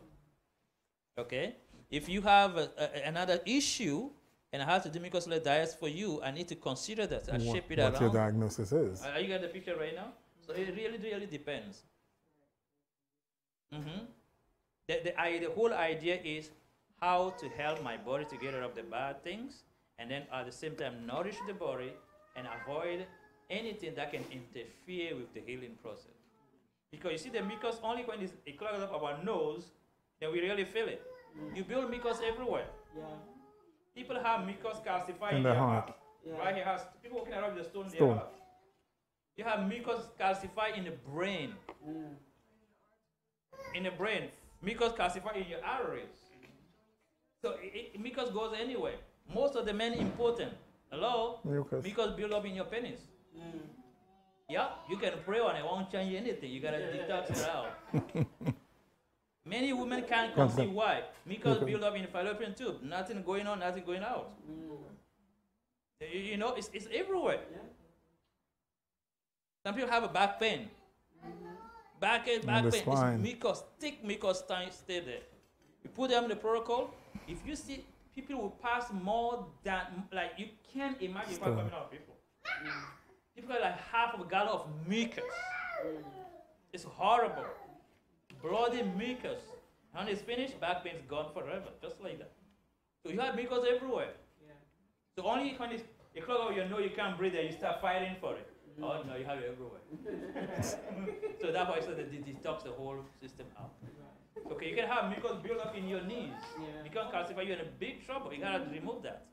Okay? If you have another issue, and I have to do mucusless diets for you, I need to consider that and shape it around. What your diagnosis is. Are you getting the picture right now? So it really, really depends. The whole idea is how to help my body to get rid of the bad things, and then at the same time nourish the body and avoid anything that can interfere with the healing process. Because you see the mucus, only when it clogs up our nose, then we really feel it. You build mucus everywhere. Yeah. People have mucus calcified In their the heart. heart. Yeah. Right here, people walking around with a stone in their heart. You have mucus calcified in the brain. In the brain, mucus calcified in your arteries. So mucus goes anywhere. Most of the men important. Hello? Mucus build up in your penis. Yeah, you can pray on it, won't change anything. You gotta detox it out. Many women can't conceive. Why? Mucus build up in the fallopian tube. Nothing going on, nothing going out. You know, it's everywhere. Yeah. Some people have a back pain. Back pain. It's mucus, thick mucus stay there. You put them in the protocol. If you see people will pass more than, like, you can't imagine what's coming out of people. People got like half of a gallon of mucus. It's horrible. Bloody mucus. When it's finished, back pain is gone forever, just like that. So you have mucus everywhere. Yeah. So only when it's a clog of your nose, you can't breathe, and you start fighting for it. Oh no, you have it everywhere. So that's why I said that it detox the whole system out. Okay, you can have mucus build up in your knees. Yeah. You can calcify, you're in a big trouble. You gotta remove that.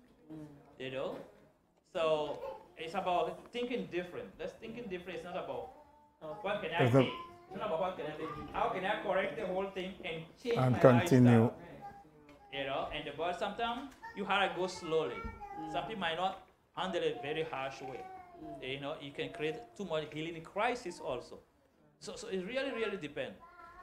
You know? So it's about thinking different. That's thinking different. It's not about what can I take. It's not about what can I take. How can I correct the whole thing and change my continue. lifestyle? You know, and the body sometimes you have to go slowly. Some people might not handle it very harsh way. You know, you can create too much healing crisis also. So it really, really depends.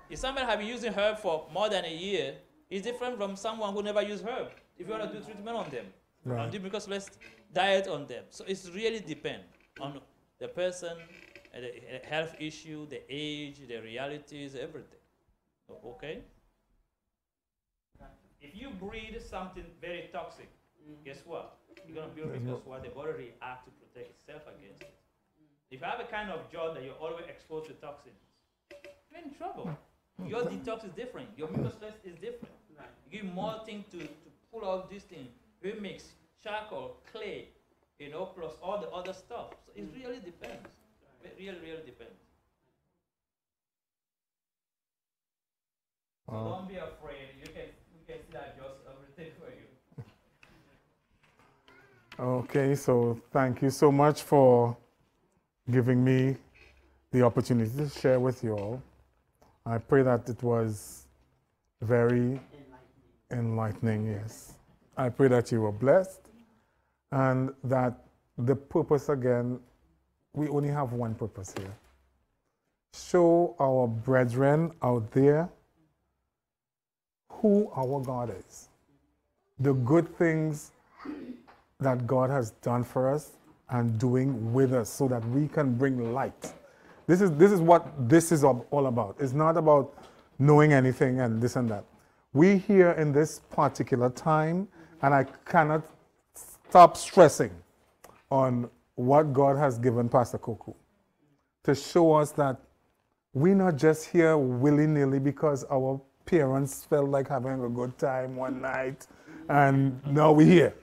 If somebody have been using herb for more than a year, it's different from someone who never used herb. If you want to do treatment on them, and do mucusless diet on them. So it's really depend on the person, the health issue, the age, the realities, everything. Okay? If you breed something very toxic, guess what? You're going to build because what the body react to protect itself against it. If you have a kind of job that you're always exposed to toxins, you're in trouble. Your detox is different. Your mucusless is different. You give more things to pull out this thing, remix, charcoal, clay, plus all the other stuff. So it really depends. It really depends. So don't be afraid. We can still adjust everything for you. Okay, so thank you so much for giving me the opportunity to share with you all. I pray that it was very enlightening, yes. I pray that you were blessed and that the purpose, again, we only have one purpose here. Show our brethren out there who our God is. The good things that God has done for us and doing with us so that we can bring light. This is what this is all about. It's not about knowing anything and this and that. We here in this particular time, and I cannot stop stressing on what God has given Pastor Koku to show us that we're not just here willy-nilly because our parents felt like having a good time one night and now we're here.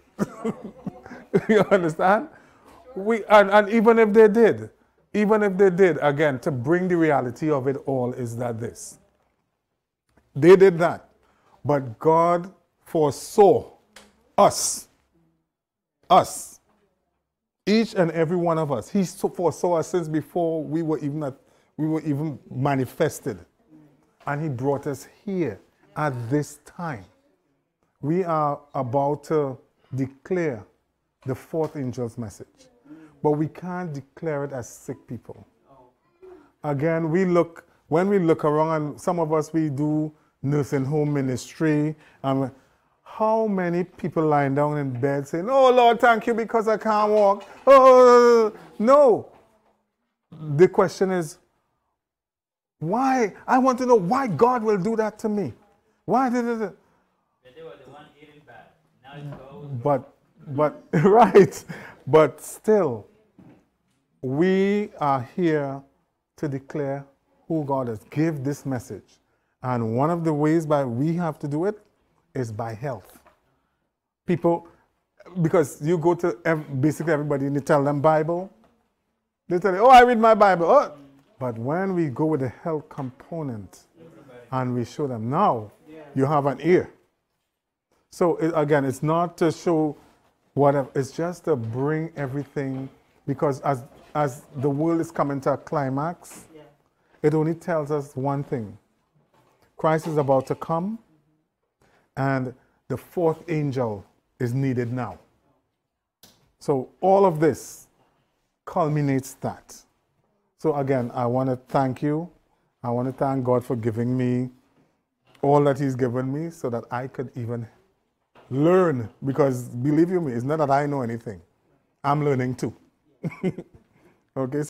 You understand? And even if they did, again, to bring the reality of it all is that this. They did that. But God foresaw us. Each and every one of us. He foresaw us since before we were even manifested. And he brought us here at this time. We are about to declare the fourth angel's message. But we can't declare it as sick people. Again, when we look around, and some of us, we do nursing home ministry. How many people lying down in bed saying, "Oh Lord, thank you because I can't walk." Oh, no. The question is, why? I want to know why God will do that to me. Why did it? But they were the one eating bad. Now it's But right. But still, we are here to declare who God is. Give this message. And one of the ways by we have to do it is by health. People, because you go to basically everybody and you tell them Bible, they tell you, "Oh, I read my Bible." Oh. But when we go with the health component and we show them, now you have an ear. So again, it's not to show whatever, it's just to bring everything, because as the world is coming to a climax, it only tells us one thing. Christ is about to come, and the fourth angel is needed now. So all of this culminates that. So again, I want to thank you. I want to thank God for giving me all that he's given me so that I could even learn, because believe you me, it's not that I know anything. I'm learning too. Okay.